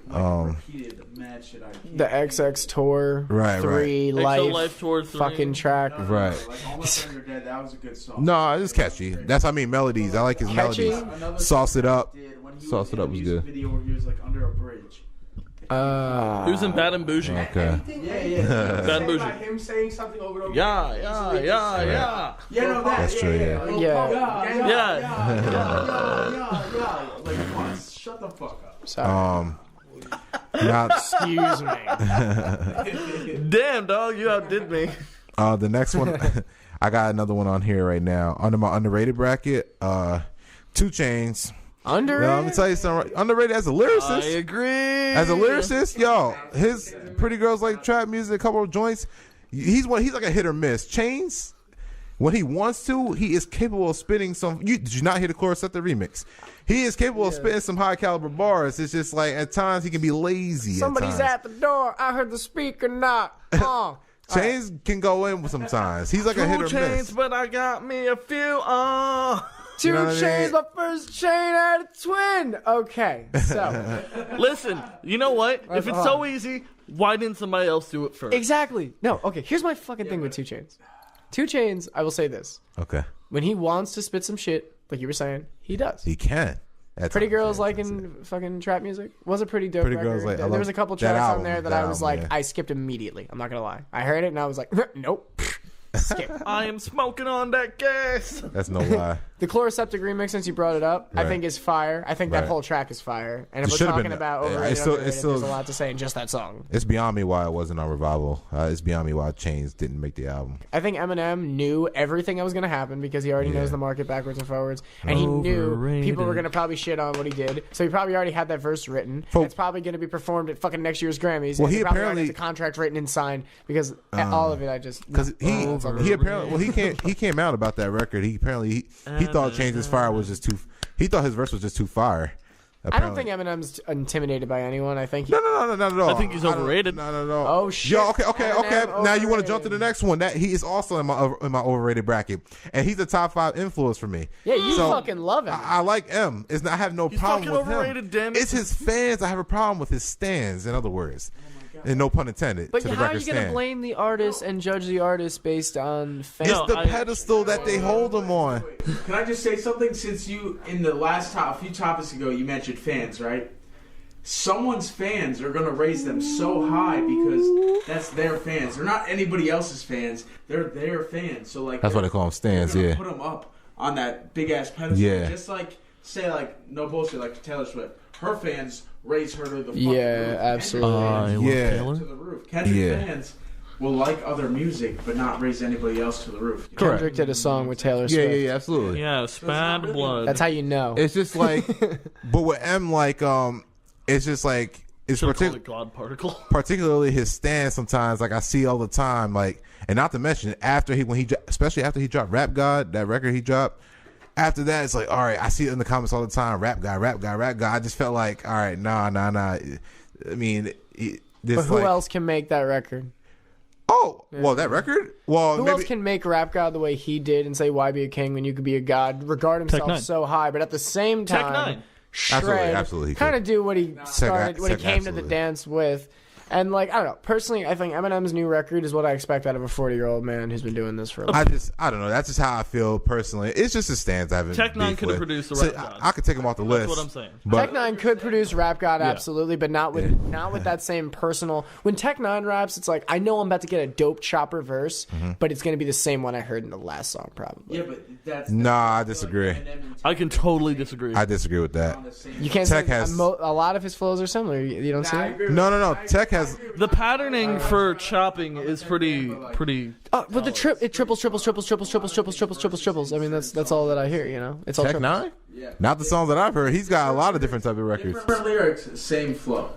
repeated the mad shit I The XX Tour Right, 3 XO Life, Life Tour 3. fucking track. Right. Like All My Friends Are Dead, that was a good song. No, it's catchy. That's what I mean melodies. I like his Catchy? melodies. Another Sauce it up. song he did when he Sauce was it in up a was music good. video where he was like under a bridge. He was in Bad and Bougie. Okay. Yeah. Bad and Bougie. Him saying something over and over. Yeah. Yeah, no, that. That's true, yeah. Yeah. Like, come on, shut the fuck up. Sorry. Now, Excuse me. Damn, dog, you outdid me. the next one, I got another one on here right now under my underrated bracket. 2 Chainz. Underrated? Yo, let me tell you something. Underrated as a lyricist. I agree. As a lyricist, yo, his Pretty Girls Like Trap Music, a couple of joints. He's like a hit or miss. Chainz, when he wants to, he is capable of spitting some. Did you not hear the chorus at the remix? He is capable of spitting some high caliber bars. It's just like at times he can be lazy. Somebody's at at the door. I heard the speaker knock. Chainz can go in sometimes. He's like a hit or Chains, miss. but I got me a few. 2 You know what I Chainz, mean? my first chain had a twin. Okay, so Listen, you know what? If it's so easy, why didn't somebody else do it first? exactly. No, okay. Here's my fucking thing with 2 Chainz. 2 Chainz, I will say this: Okay, when he wants to spit some shit, like you were saying, he does. he can. At Pretty times, Girls yeah, like that's in it. fucking trap music was a pretty dope Pretty record. Girls Like- I There was love a couple that tracks on album, there that that I was album, like, yeah. I skipped immediately. I'm not gonna lie. I heard it and I was like, nope, skip. I am smoking on that gas. That's no lie. The Chloroseptic remix, since you brought it up, I Right. think is fire. I think that Right. whole track is fire. And It if we're should've talking been- about it's overrated, still- underrated, it's still- there's a lot to say in just that song. It's beyond me why it wasn't on Revival. It's beyond me why Chainz didn't make the album. I think Eminem knew everything that was going to happen because he already Yeah. knows the market backwards and forwards, and he knew people were going to probably shit on what he did. So he probably already had that verse written. Fo- It's probably going to be performed at fucking next year's Grammys. Well, and he probably already apparently- has a contract written and signed because all of it, I just Because he apparently he came out about that record. He apparently he thought Chainz's fire was just too. He thought his verse was just too fire. I don't think Eminem's intimidated by anyone. I think he, No, not at all. I think he's overrated. Not at all. Oh, shit. Yo, okay. Eminem Now you want to jump overrated. to the next one? That he is also in my overrated bracket, and he's a top 5 influence for me. yeah, you So, fucking love him. I like M. I have no problem fucking with him. overrated, damn it. It's his fans. I have a problem with his stands. In other words, and no pun intended. But to the how are record you going to stand. blame the artist and judge the artist based on fans? It's No, the I- pedestal that they hold him on. Can I just say something? Since you, in the last a few topics ago, you mentioned fans, right? Someone's fans are going to raise them so high because that's their fans. They're not anybody else's fans. They're their fans. So like That's why they call them stands. they're Yeah. gonna put them up on that big ass pedestal. Yeah. Just like say like no bullshit like Taylor Swift. Her fans raise her to the fucking Yeah, roof. absolutely. Yeah. To the roof. Kendrick Yeah. fans will like other music but not raise anybody else to the roof. Kendrick did a song with Taylor Swift. Yeah, absolutely. Yeah, Spad Blood. That's how you know. It's just like, but with M, like, it's just like it's Should've called partic- it God Particle. particularly his stance. Sometimes, like I see all the time, like, and not to mention after especially after he dropped Rap God, that record he dropped. After that, it's like, all right, I see it in the comments all the time. Rap guy. I just felt like, all right, nah. I mean, this But who like, else can make that record? Oh, well, that record. Well, Who maybe else can make Rap God the way he did and say, why be a king when you could be a god? Regard himself Tech-9. so high, but at the same Tech time, 9. shred, Absolutely, he kind of could. do what he started, what he Tech, came to the absolutely. dance with. And, like, I don't know. Personally, I think Eminem's new record is what I expect out of a 40-year-old man who's been doing this for a while. I don't know. That's just how I feel personally. It's just a stance I haven't. Tech Nine beef could have with. produced the So Rap God. I could take him off the list. That's what I'm saying. But Tech 9 could produce Rap God, absolutely, but not with that same personal. When Tech 9 raps, it's like, I know I'm about to get a dope chopper verse, but it's going to be the same one I heard in the last song, probably. Yeah, but that's Nah, I disagree. I can totally disagree. I disagree with that. You can't Tech say has- a lot of his flows are similar. You don't see it? No. Tech has. The patterning for chopping is pretty. Oh, but it triples. I mean, that's all that I hear. You know, it's all Tech triples. 9? Yeah. Not the songs that I've heard. He's got a lot of different type of records. Different lyrics, same flow.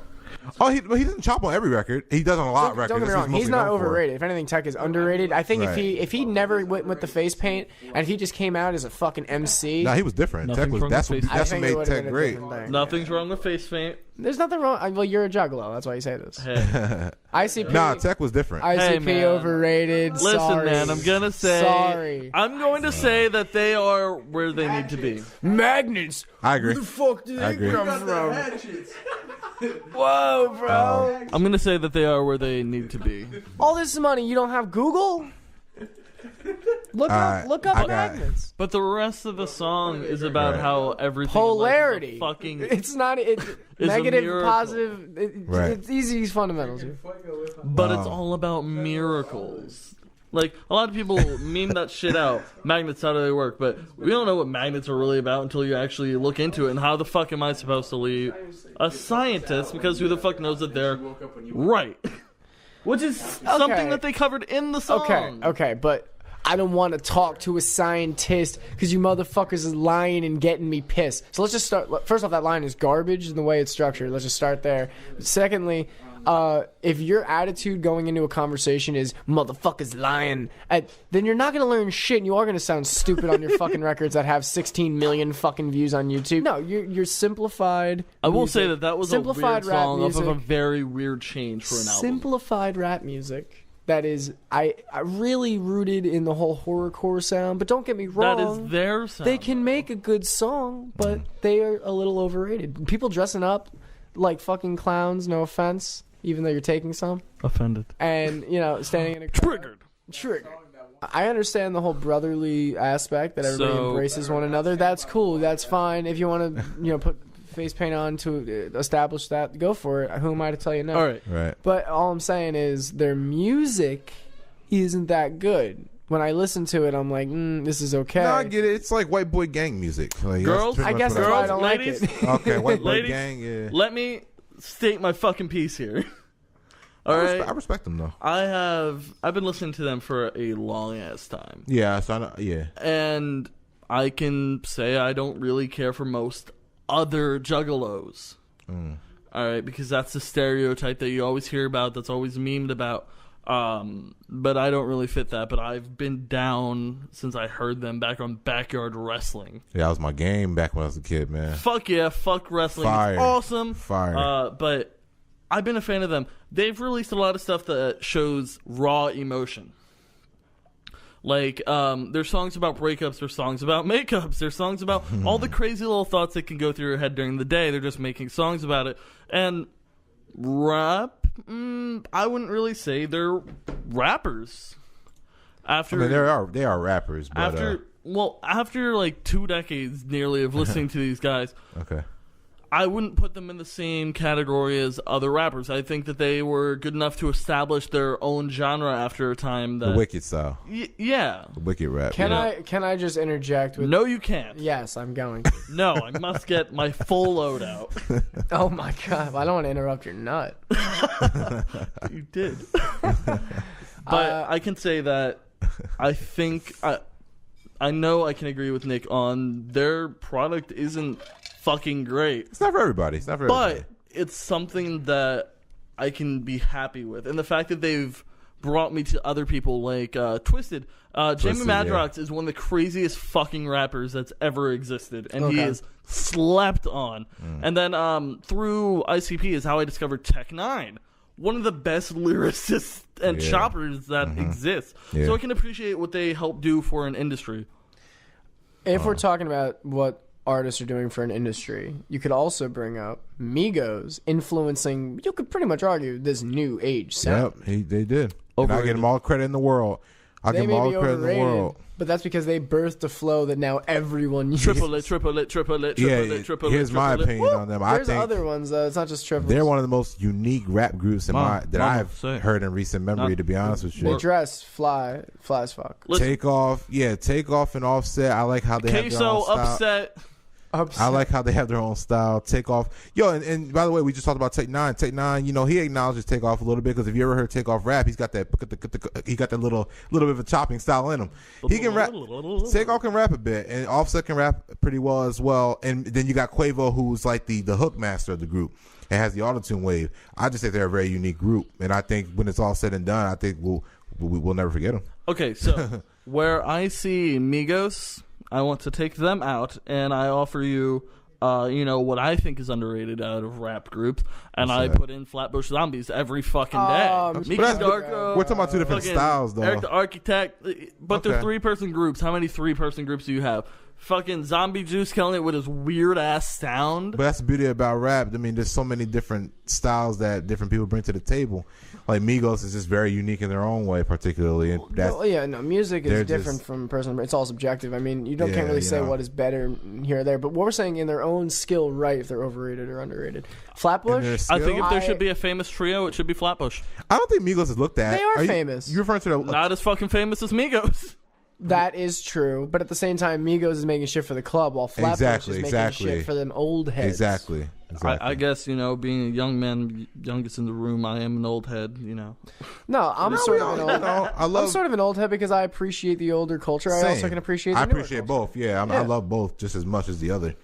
Oh, he doesn't chop on every record. He does on a lot of records. Don't get me That's what wrong. He's mostly not known for. overrated. If anything, Tech is underrated. I think Right. if he never went with the face paint and if he just came out as a fucking MC, Nah, he was different. Nothing's Tech was wrong that's with what face that's I what think it made would've Tech been a great. different thing. Nothing's wrong with face paint. There's nothing wrong. Well, you're a juggalo. That's why you say this. Hey, ICP. Nah, Tech was different. ICP Hey, man. overrated. listen, Sorry. man. I'm going to say that they are where they need to be. Magnets. I agree. Where the fuck did I they agree. come Got the from? hatchets. Whoa, bro. I'm going to say that they are where they need to be. All this money, you don't have Google? Look up I got- magnets. But the rest of the song is about Right. how everything Polarity. In life is a fucking. It's not a negative, miracle. positive. Right. It's easy fundamentals here. But it's all about miracles. Like, a lot of people meme that shit out. Magnets, how do they work? But we don't know what magnets are really about until you actually look into it. And how the fuck am I supposed to leave a scientist? Because who the fuck knows that they're right? Which is something that they covered in the song. Okay, but I don't want to talk to a scientist because you motherfuckers is lying and getting me pissed. So let's just start. First off, that line is garbage in the way it's structured. Let's just start there. Secondly, if your attitude going into a conversation is motherfuckers lying, then you're not going to learn shit and you are going to sound stupid on your fucking records that have 16 million fucking views on YouTube. No, you're simplified. I will music. say that was a weird Simplified rap song off of a music. very weird change for an album. Simplified rap music. That is, I really rooted in the whole horrorcore sound, but don't get me wrong. That is their sound. They can make a good song, but they are a little overrated. People dressing up like fucking clowns, no offense, even though you're taking some. Offended. And, standing in a crowd. Triggered. I understand the whole brotherly aspect that everybody embraces one another. That's cool. That's fine. If you want to, put face paint on to establish that, go for it. Who am I to tell you no? All right. Right. But all I'm saying is their music isn't that good. When I listen to it, I'm like, this is okay. No, I get it. It's like white boy gang music. Like, Girls, that's pretty I much guess what that's why I Girls, don't ladies, like it. Okay, white boy Ladies, gang. Yeah. Let me state my fucking piece here. All right. I respect them though. I've been listening to them for a long ass time. Yeah. So I know, yeah. And I can say I don't really care for most other juggalos. All right, because that's the stereotype that you always hear about, that's always memed about. But I don't really fit that. But I've been down since I heard them back on Backyard Wrestling. Yeah, that was my game back when I was a kid, man. Fuck yeah, fuck wrestling. Fire. It's awesome. Fire. But I've been a fan of them. They've released a lot of stuff that shows raw emotion. Like, there's songs about breakups, there's songs about makeups, there's songs about all the crazy little thoughts that can go through your head during the day. They're just making songs about it. And rap, I wouldn't really say they're rappers. After they are rappers, but after like 2 decades nearly of listening to these guys, okay. I wouldn't put them in the same category as other rappers. I think that they were good enough to establish their own genre after a time. That The Wicked style. Yeah. The Wicked rap. Can yeah. I just interject with? No, you can't. Yes, I'm going to. No, I must get my full load out. Oh my god! I don't want to interrupt your nut. You did. But I can say that I think I know I can agree with Nick on their product isn't fucking great. It's not for everybody. It's not for everybody. But it's something that I can be happy with. And the fact that they've brought me to other people like Twisted. Jamie Madrox is one of the craziest fucking rappers that's ever existed. And he is slept on. And then through ICP is how I discovered Tech 9. One of the best lyricists and choppers that exists. Yeah. So I can appreciate what they help do for an industry. If we're talking about what artists are doing for an industry, you could also bring up Migos influencing, you could pretty much argue, this new age sound. Yep, they did. And I Overrated. give them all credit in the world. I'll give them all the credit in the world. But that's because they birthed a flow that now everyone uses. Triple it. Here's my opinion on them. There's I think other ones though. It's not just triple. they're one of the most unique rap groups that I've heard in recent memory. To be honest with you, they dress fly as fuck. Takeoff and Offset. I like how they have their own style. I like how they have their own style. Takeoff, and by the way, we just talked about Take 9. Take 9, he acknowledges Takeoff a little bit because if you ever heard Takeoff rap, he's got that little bit of a chopping style in him. He can rap. Takeoff can rap a bit, and Offset can rap pretty well as well. And then you got Quavo, who's like the hook master of the group and has the autotune wave. I just think they're a very unique group, and I think when it's all said and done, I think we'll never forget them. Okay, so where I see Migos, I want to take them out, and I offer you, what I think is underrated out of rap groups, and I put in Flatbush Zombies every fucking day. We're talking about two different styles, though. Eric the Architect, but they're 3-person groups. How many 3-person groups do you have? Fucking Zombie Juice killing it with his weird ass sound. But that's the beauty about rap. I mean, there's so many different styles that different people bring to the table. Like Migos is just very unique in their own way, particularly. And music is different from person. It's all subjective. I mean, can't really say what is better here or there. But what we're saying in their own skill, right? If they're overrated or underrated. Flatbush. I think if there should be a famous trio, it should be Flatbush. I don't think Migos is looked at. They are famous. You're referring to not as fucking famous as Migos. That is true, but at the same time, Migos is making shit for the club, while Flatbush is making shit for them old heads. Exactly. I guess being a young man, youngest in the room, I am an old head. No, I'm sort of an old. I'm sort of an old head because I appreciate the older culture. Same. I also can appreciate. I appreciate both. Yeah, I love both just as much as the other.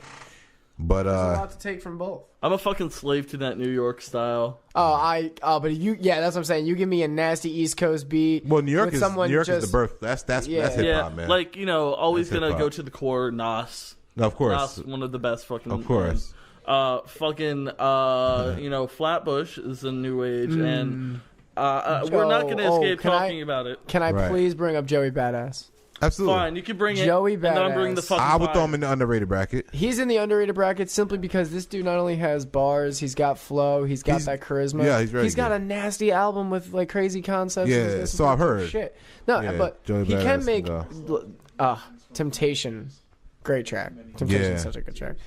But there's a lot to take from both. I'm a fucking slave to that New York style. But that's what I'm saying. You give me a nasty East Coast beat. Well, New York is the birth. That's hip hop, man. Like always gonna go to the core. Nas. Of course. Nas, one of the best fucking. Of course. Flatbush is a new age, and we're not gonna escape talking about it. Can I please bring up Joey Badass? Absolutely. Fine, you can bring Joey it. And I'm bringing the fucking I would throw him in the underrated bracket. He's in the underrated bracket simply because this dude not only has bars, he's got flow, he's got that charisma. Yeah, he's very He's got a nasty album with like crazy concepts. Yeah, so I've heard. Shit. No, but Joey he can make Badass Temptation. Great track. Temptation's such a good track.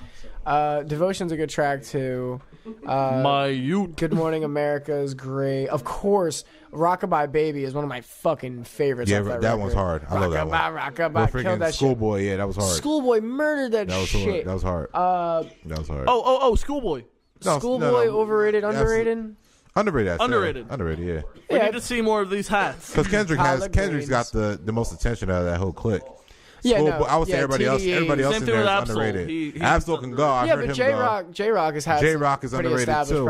Devotion's a good track too. My youth. Good Morning America is great. Of course, Rockabye Baby is one of my fucking favorites. Yeah, that one's hard. I love that one. Rockabye, killed that Schoolboy, shit. Yeah, that was hard. Schoolboy murdered that shit. That was hard. That was hard. Schoolboy. Schoolboy, overrated, underrated? Underrated. Underrated, yeah. We need to see more of these hats. Because Kendrick's got the most attention out of that whole clique. I would say everybody else in there is underrated. Absol can go. But J-Rock has had J-Rock is underrated too.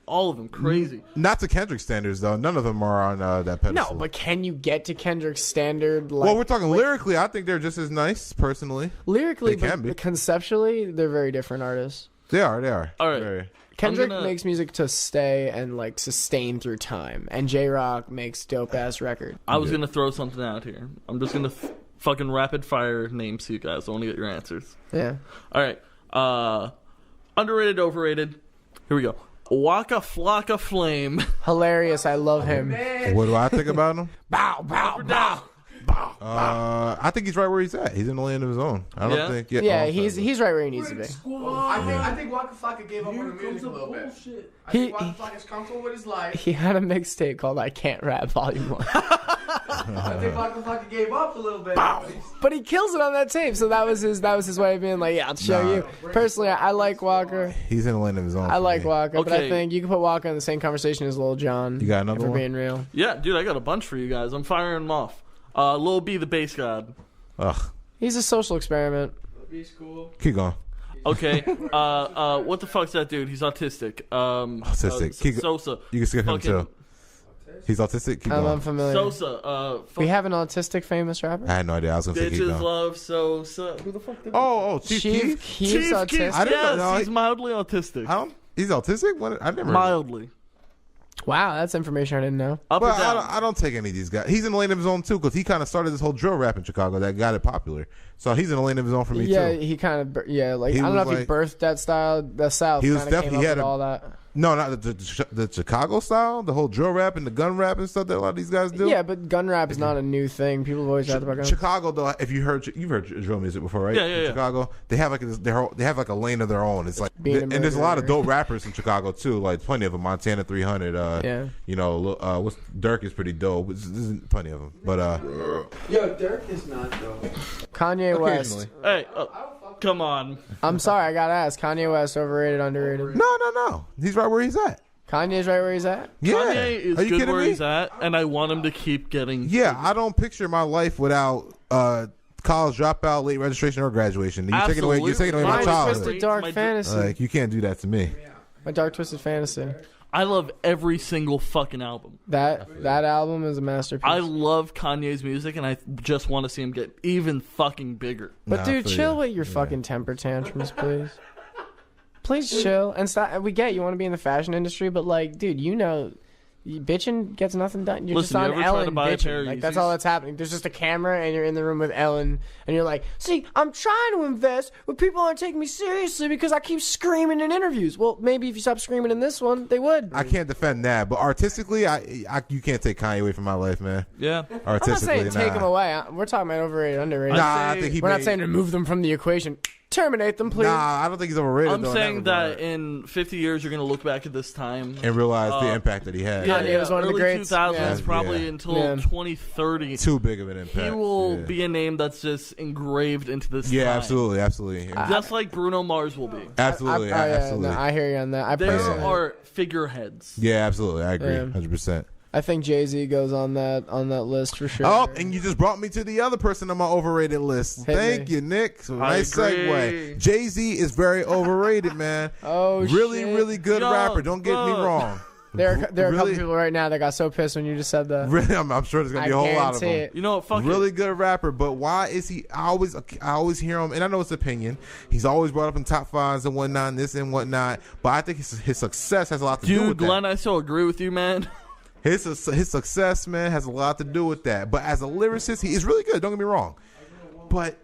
All of them crazy. Not to Kendrick standards though. None of them are on that pedestal. No, but can you get to Kendrick's standard? Well, we're talking lyrically. I think they're just as nice personally. Lyrically, but conceptually, they're very different artists. They are. All right. Kendrick makes music to stay and like sustain through time, and J-Rock makes dope ass record. I was gonna throw something out here. I'm just gonna fucking rapid fire names to you guys. I want to get your answers. Yeah. All right. Underrated, overrated. Here we go. Waka Flocka Flame. Hilarious. I love him. What do I think about him? Bow, bow, bow. I think he's right where he's at. He's in the land of his own. I don't think. Yeah, he's right where he needs to be. I think Waka Flocka gave up on the music a little bit. I think Waka Flocka's comfortable with his life. He had a mixtape called "I Can't Rap" Volume 1. I think Waka Flocka gave up a little bit. But he kills it on that tape, so that was his way of being like, yeah, I'll show you. Personally, I like Walker. He's in the land of his own. I like Walker, but I think you can put Walker in the same conversation as Lil Jon. You got another one? For being real. Yeah, dude, I got a bunch for you guys. I'm firing them off. Lil B, the bass god. Ugh. He's a social experiment. He's cool. Keep going. Okay. What the fuck's that dude? He's autistic. Autistic. Sosa. You can skip him too. He's autistic. Keep I'm going. unfamiliar. Sosa. We have an autistic famous rapper. I had no idea. I was gonna say keep going. Bitches love Sosa. Who the fuck did Chief Keef? Chief autistic. Keef. Yes, he's mildly autistic. He's autistic? What? I've never. Mildly. Wow, that's information I didn't know. Up or down? I don't take any of these guys. He's in the lane of his own too, because he kind of started this whole drill rap in Chicago that got it popular. So he's in a lane of his own for me Yeah, too. he kind of I don't He know was if he birthed that style. The South He was kind of came definitely- up he had with a- all that. No, not the Chicago style, the whole drill rap and the gun rap and stuff that a lot of these guys do. Yeah, but gun rap is not a new thing. People have always talked about gun. Chicago though, if you've heard drill music before, right? Yeah. In Chicago, they have like they have like a lane of their own. It's like, Being a and there's a lot of murderer. dope rappers in Chicago too, like plenty of them. Montana 300. Yeah. You know, what's Dirk is pretty dope. There's plenty of them, but Yo, Dirk is not dope. Kanye West. Hey, come on. I'm sorry, I gotta ask. Kanye West, overrated, underrated? No, he's right where he's at. Kanye's right where he's at. Yeah, Kanye is are you good kidding where me? he's at, and I want him to keep getting. Yeah, I don't picture my life without college dropout, late registration, or graduation. You're taking away my My childhood. twisted dark My fantasy. Like you can't do that to me. My dark twisted fantasy. I love every single fucking album. That album is a masterpiece. I love Kanye's music, and I just want to see him get even fucking bigger. But Nah, dude, I feel chill you. with your fucking temper tantrums, please. Please chill and stop. We get you want to be in the fashion industry, but like, dude, you know, bitching gets nothing done. You're Listen, just you on ever try to Ellen buy a pair bitching. of Like that's Yeezys? all that's happening. There's just a camera, and you're in the room with Ellen, and you're like, "See, I'm trying to invest, but people aren't taking me seriously because I keep screaming in interviews." Well, maybe if you stop screaming in this one, they would. I can't defend that, but artistically, you can't take Kanye away from my life, man. Yeah. I'm not Artistically, saying take them away. We're talking about overrated, underrated. Nah, I think he. We're not made- saying remove them from the equation. Terminate them, please. Nah, I don't think he's overrated. I'm though, in saying regard. that in 50 years, you're going to look back at this time. and realize the impact that he had. Kanye was one of the early greats. 2000s, Yeah. probably Yeah. until Yeah. 2030. Too big of an impact. He will yeah. be a name that's just engraved into this Yeah, time. absolutely. Just like Bruno Mars will be. Absolutely, absolutely. No, I hear you on that. I There personally, are figureheads. Yeah, absolutely. I agree, Yeah. 100%. I think Jay-Z goes on that list for sure. Oh, and you just brought me to the other person on my overrated list. Hit Thank me. you, Nick. So I nice agree. segue. Jay-Z is very overrated, man. Oh, really, shit. really good Yo, rapper. Don't get me look. wrong. There are a couple Really- people right now that got so pissed when you just said that. Really, I'm sure there's gonna be a whole lot of guarantee them. it. You know what? Fuck Really it. good rapper, but why is he? I always hear him, and I know it's opinion. He's always brought up in top fives and whatnot, and this and whatnot. But I think his success has a lot to do Dude, with Glenn, that. I so agree with you, man. His success, man, has a lot to do with that. But as a lyricist, he is really good. Don't get me wrong, but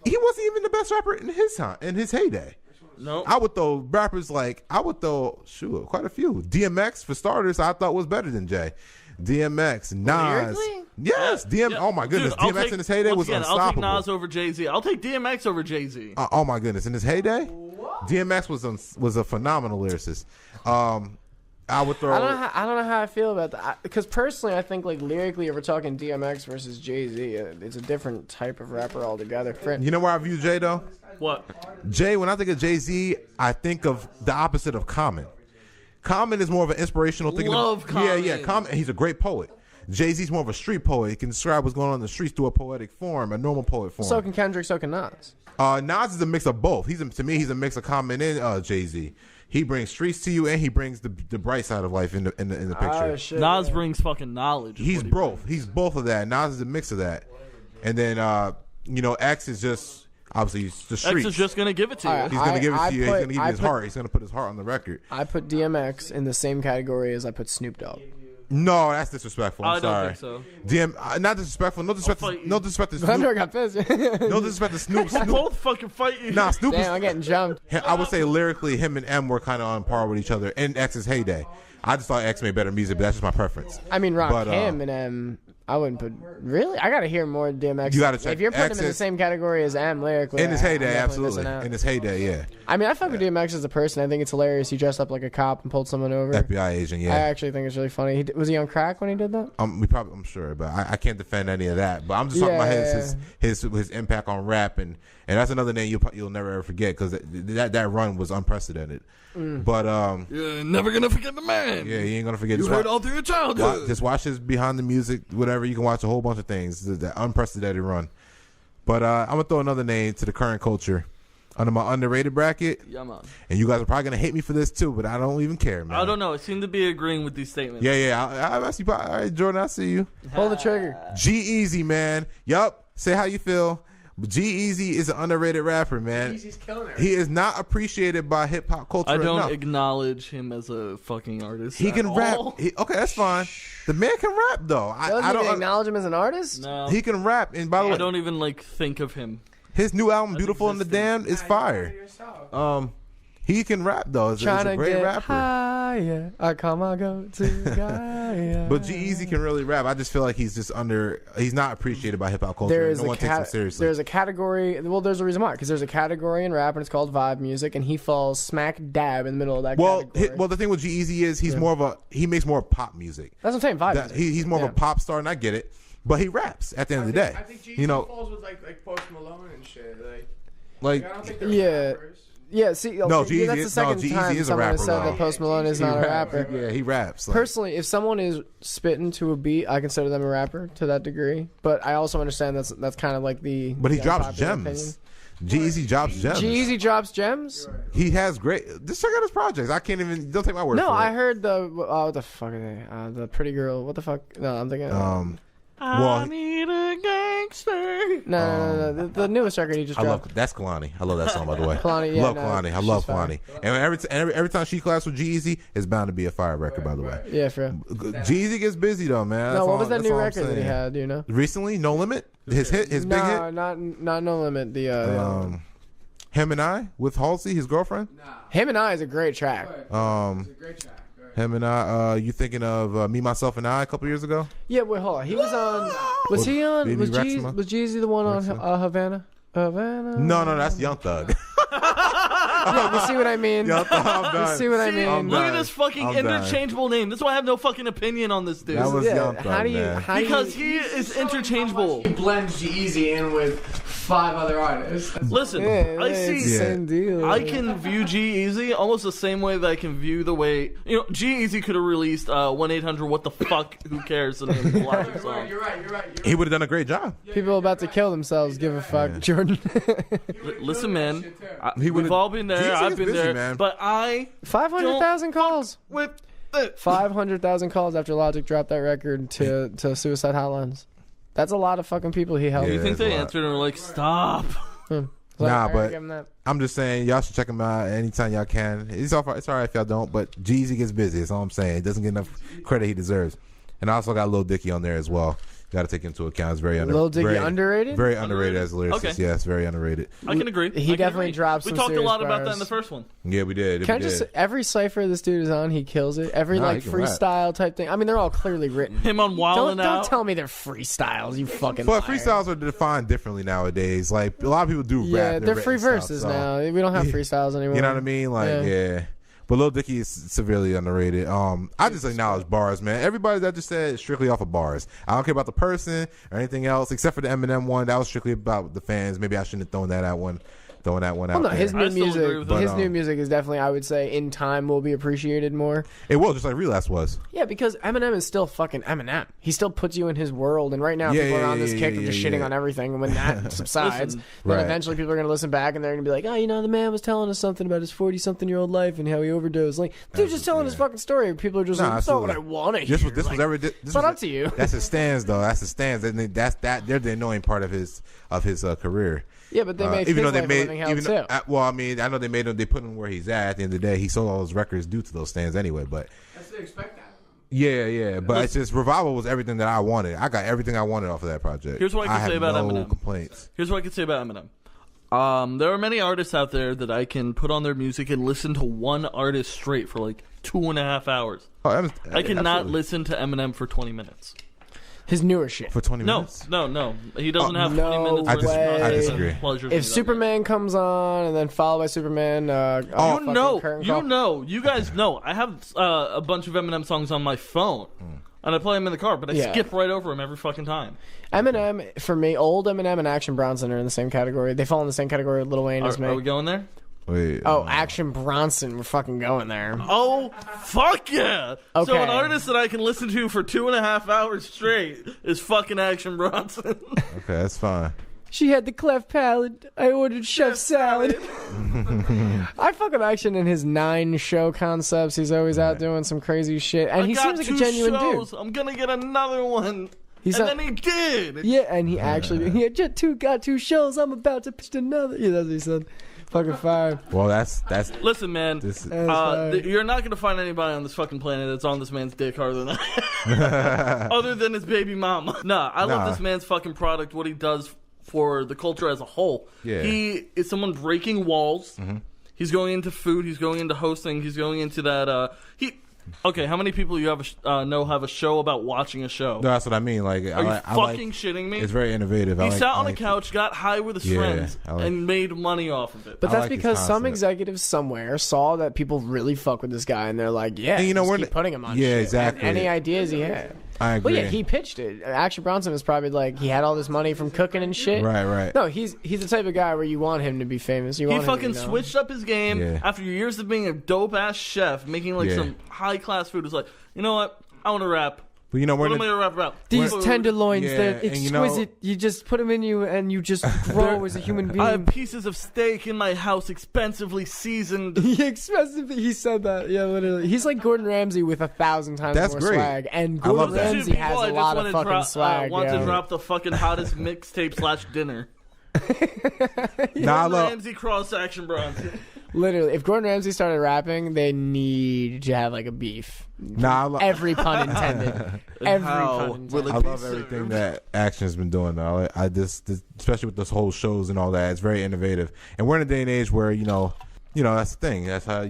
he wasn't even the best rapper in his time, in his heyday. No. I would throw rappers quite a few. DMX for starters, I thought was better than Jay. DMX, Nas, Lyrically? yes, Yeah. Oh my goodness, Dude, I'll DMX take- in his heyday once was again, unstoppable. I'll take Nas over Jay-Z. I'll take DMX over Jay-Z. Oh my goodness, in his heyday, DMX was a phenomenal lyricist. I would throw. I don't know how I feel about that. Because personally, I think like lyrically, if we're talking DMX versus Jay-Z, it's a different type of rapper altogether. You know where I view Jay though? What? Jay, when I think of Jay-Z, I think of the opposite of Common. Common is more of an inspirational thing. Love Common. Yeah, Common. He's a great poet. Jay-Z's more of a street poet. He can describe what's going on in the streets through a poetic form, a normal poet form. So can Kendrick, so can Nas. Nas is a mix of both. To me, he's a mix of Common and Jay-Z. He brings streets to you, and he brings the bright side of life in the picture. Oh, shit. Nas brings fucking knowledge. is He's what he both. brings. He's both of that. Nas is a mix of that. And then X is just obviously the streets. X is just going to give it to you. Alright. He's gonna give it to you. He's gonna give you his put- heart. He's gonna put his heart on the record. I put DMX in the same category as I put Snoop Dogg. No, that's disrespectful. I'm I don't sorry. think so. Not disrespectful. No disrespect. I'll fight you. No disrespect to Thunder Snoop. got pissed. No disrespect to Snoop. We'll Snoop. both fucking fight you. Nah, Snoop Damn, I'm is. getting jumped. I would say lyrically, him and M were kind of on par with each other in X's heyday. I just thought X made better music, but that's just my preference. I mean, But, Rakim and M. I wouldn't put. Really, I gotta hear more DMX. You gotta check. If you're putting him in the X is- same category as M lyrically, In his I'm heyday, definitely absolutely. missing out. In his heyday, yeah. I mean, I fuck with DMX as a person. I think it's hilarious. He dressed up like a cop and pulled someone over. FBI agent, I yeah. actually think it's really funny. Was he on crack when he did that? I'm sure, but I can't defend any of that. But I'm just talking about his impact on rap, and that's another name you'll never ever forget because that run was unprecedented. But You're never going to forget the man. yeah, you ain't gonna forget. You Just heard wa- all through your childhood. Just watch his behind the music, whatever. You can watch a whole bunch of things. That unprecedented run. But I'm gonna throw another name to the current culture under my underrated bracket, Yeah, man. and you guys are probably gonna hate me for this too, but I don't even care, man. I don't know. I seem to be agreeing with these statements. Yeah. I see. All right, Jordan, I see you. Pull the trigger. G-Eazy, man. Yup. Say how you feel. G-Eazy is an underrated rapper, man. Eazy's killing it. He is not appreciated by hip hop culture I don't enough. acknowledge him as a fucking artist. He can at rap. all. Okay, that's fine. The man can rap though. I Doesn't don't. even acknowledge him as an artist. No, He can rap, and by the I way, don't even like think of him. his new album, "Beautiful and the Damned," is fire. He can rap though. He's Trying a to great get rapper. higher. I call my go-to guy. But G-Eazy can really rap. I just feel like he's just he's not appreciated by hip hop culture. There is No one takes him seriously. There's a category. Well, there's a reason why. Because there's a category in rap, and it's called vibe music, and he falls smack dab in the middle of that category. Well, the thing with G-Eazy is he makes more pop music. That's what I'm saying. Vibe music. He's more of Yeah. a pop star, and I get it. But he raps at the end of the day. I think G You know, falls with like Post Malone and shit. like I don't think they're Yeah. rappers. Yeah, see, No, G-Eazy, that's the second G-Eazy time is a someone has rapper, said though. that Post Malone is he not a raps. rapper. Yeah, he raps. Like, Personally, if someone is spitting to a beat, I consider them a rapper to that degree. But I also understand that's kind of like the. but he the drops unpopular gems. G-Eazy drops gems. G-Eazy drops gems. He has great. Just check out his projects. I can't even. Don't take my word No, for it. I heard the. What the fuck are they? The pretty girl. What the fuck? No, I'm thinking. I Well, need a gangster. No. The newest record he just I dropped. love that's Kalani. I love that song by the way. Kalani, yeah, love no, Kalani. I love she's fire. Kalani. And every time she collabs with G-Eazy, it's bound to be a fire record. By the way, Yeah, for real. G-Eazy gets busy though, man. No, That's what all- was that that's new all I'm record that he saying. had? Do you know? Recently? No Limit. His big hit. No, not No Limit. The other one. Him and I with Halsey, his girlfriend. Him and I is a great track. It's a great track. Him and I. You thinking of Me, Myself, and I a couple years ago? Yeah, wait, hold on. He was on. Was he on? Baby Was Rexma? Jeezy the one on Havana? Havana. No, that's Young Thug. Yeah, you see what I mean? Young Thug. I'm You done. see what I See, mean? look at done. this fucking I'm done. interchangeable name. That's why I have no fucking opinion on this dude. That was Yeah, Young Thug, how do you? man. How Because do you, he is interchangeable. He blends G-Eazy in with 5 other artists. That's Listen, Yeah, I it's the see. same deal. I can view G-Eazy almost the same way that I can view the way G-Eazy could have released 1-800 What the Fuck Who Cares in the Logic song. You're right. He would have done a great job. People about to kill themselves. Give a fuck, Jordan. Listen, man, He we've would've- all been there. G-Eazy I've is been busy, there, man. but I 500,000 calls. with it. 500,000 calls after Logic dropped that record to suicide hotlines. That's a lot of fucking people he helped. Yeah. You think that's they a lot. answered and were like, "Stop"? So Nah, I but- give him that. I'm just saying, y'all should check him out anytime y'all can. It's all right if y'all don't, but Jeezy gets busy. That's all I'm saying. He doesn't get enough credit he deserves. And I also got Lil Dicky on there as well. Got to take into account. It's very Lil Dicky very, underrated? Very underrated as a lyricist. Okay. Yes, very underrated. I can agree. He I can definitely agree. dropped We some talked a serious lot about that bars. in the first one. Yeah, we did. Can I we just did. every cipher this dude is on, he kills it. Every Nah, like he can rap. freestyle type thing. I mean, they're all clearly written. Him on Wildin' Don't Out. tell me they're freestyles, you fucking. But liar. freestyles are defined differently nowadays. Like a lot of people do rap. Yeah, their they're free written stuff, verses so- now. We don't have freestyles anymore. You know what I mean? Like, yeah. But Lil Dicky is severely underrated. I just acknowledge bars, man. Everybody that just said is strictly off of bars. I don't care about the person or anything else, except for the Eminem one. That was strictly about the fans. Maybe I shouldn't have thrown that out one. Throwing that one Well, out no, there. his I new still agree music, with that. his But, new music is definitely, I would say, in time will be appreciated more. It will, just like Relapse was. Yeah, because Eminem is still fucking Eminem. He still puts you in his world, and right now Yeah, people are yeah, on this yeah, kick yeah, of just yeah, shitting yeah. on everything. And when that subsides, then Right. eventually people are going to listen back and they're going to be like, oh, you know, the man was telling us something about his 40-something-year-old life and how he overdosed. Like, dude, just telling his fucking story. People are just Nah, like, that's not what I absolutely. want to hear. This was every. This it's not was up to you. That's his stands, though. That's his stands. And they're the annoying part of his career. Yeah, but they made even his though they life a made, living hell even too. though, well, I mean, I know they made him. They put him where he's at. At the end of the day, he sold all his records due to those stands anyway. But That's to expect that. yeah. But it's just Revival was everything that I wanted. I got everything I wanted off of that project. Here's what I can have say about no Eminem. complaints. Here's what I can say about Eminem. There are many artists out there that I can put on their music and listen to one artist straight for like 2.5 hours. Oh, I cannot absolutely. listen to Eminem for 20 minutes. His newer shit. for 20 No, minutes. no. He doesn't have 20 no minutes I worth disagree. of I disagree. pleasures If he's done. Superman comes on and then followed by Superman, You guys know. I have a bunch of Eminem songs on my phone, and I play them in the car, but I Yeah. skip right over them every fucking time. Eminem, for me, old Eminem and Action Bronson are in the same category. They fall in the same category with Lil Wayne as me. Are we going there? Wait. Oh, Action Bronson, we're fucking going there. Oh, fuck yeah! So Okay. an artist that I can listen to for 2.5 hours straight is fucking Action Bronson. Okay, that's fine. She had the cleft palate. I ordered chef salad. I fuck with Action in his 9 show concepts. He's always out doing some crazy shit, and I he got seems like a 2 genuine shows. dude. I'm gonna get another one. He's and then he did. Yeah, and he actually he had just got 2 shows. I'm about to pitch another. Yeah, that's what he said. Fucking fire. Well, that's. Listen, man. You're not gonna find anybody on this fucking planet that's on this man's dick harder than I. Other than his baby mama. I love this man's fucking product. What he does for the culture as a whole. Yeah. He is someone breaking walls. Mm-hmm. He's going into food. He's going into hosting. He's going into that. Okay, how many people you have have a show about watching a show? No, that's what I mean. Like, are you fucking shitting me? It's very innovative. He sat on a couch, got high with his friends, and made money off of it. But that's because some executives somewhere saw that people really fuck with this guy, and they're like, "Yeah, and we're keep putting him on." Yeah, shit. Exactly. And any ideas he had. I agree. Well, yeah, he pitched it. Action Bronson was probably like he had all this money from cooking and shit. Right. No, he's the type of guy where you want him to be famous. He fucking switched up his game after years of being a dope ass chef, making like some high class food. It's like, you know what? I want to rap. But you know, what am I gonna rap about? These tenderloins, they're exquisite. You just put them in you, and you just grow as a human being. I have pieces of steak in my house, expensively seasoned. Expensively, he said that. Yeah, literally. He's like Gordon Ramsay with 1,000 times more swag, and Gordon Ramsay has a lot of fucking swag. I want to drop the fucking hottest mixtape / dinner. Gordon Ramsay cross Action Bronson. Literally, if Gordon Ramsay started rapping, they need to have like a beef. Every pun intended. Every pun intended. I love everything that Action's been doing. Though I just, especially with this whole shows and all that, it's very innovative. And we're in a day and age where you know that's the thing. That's how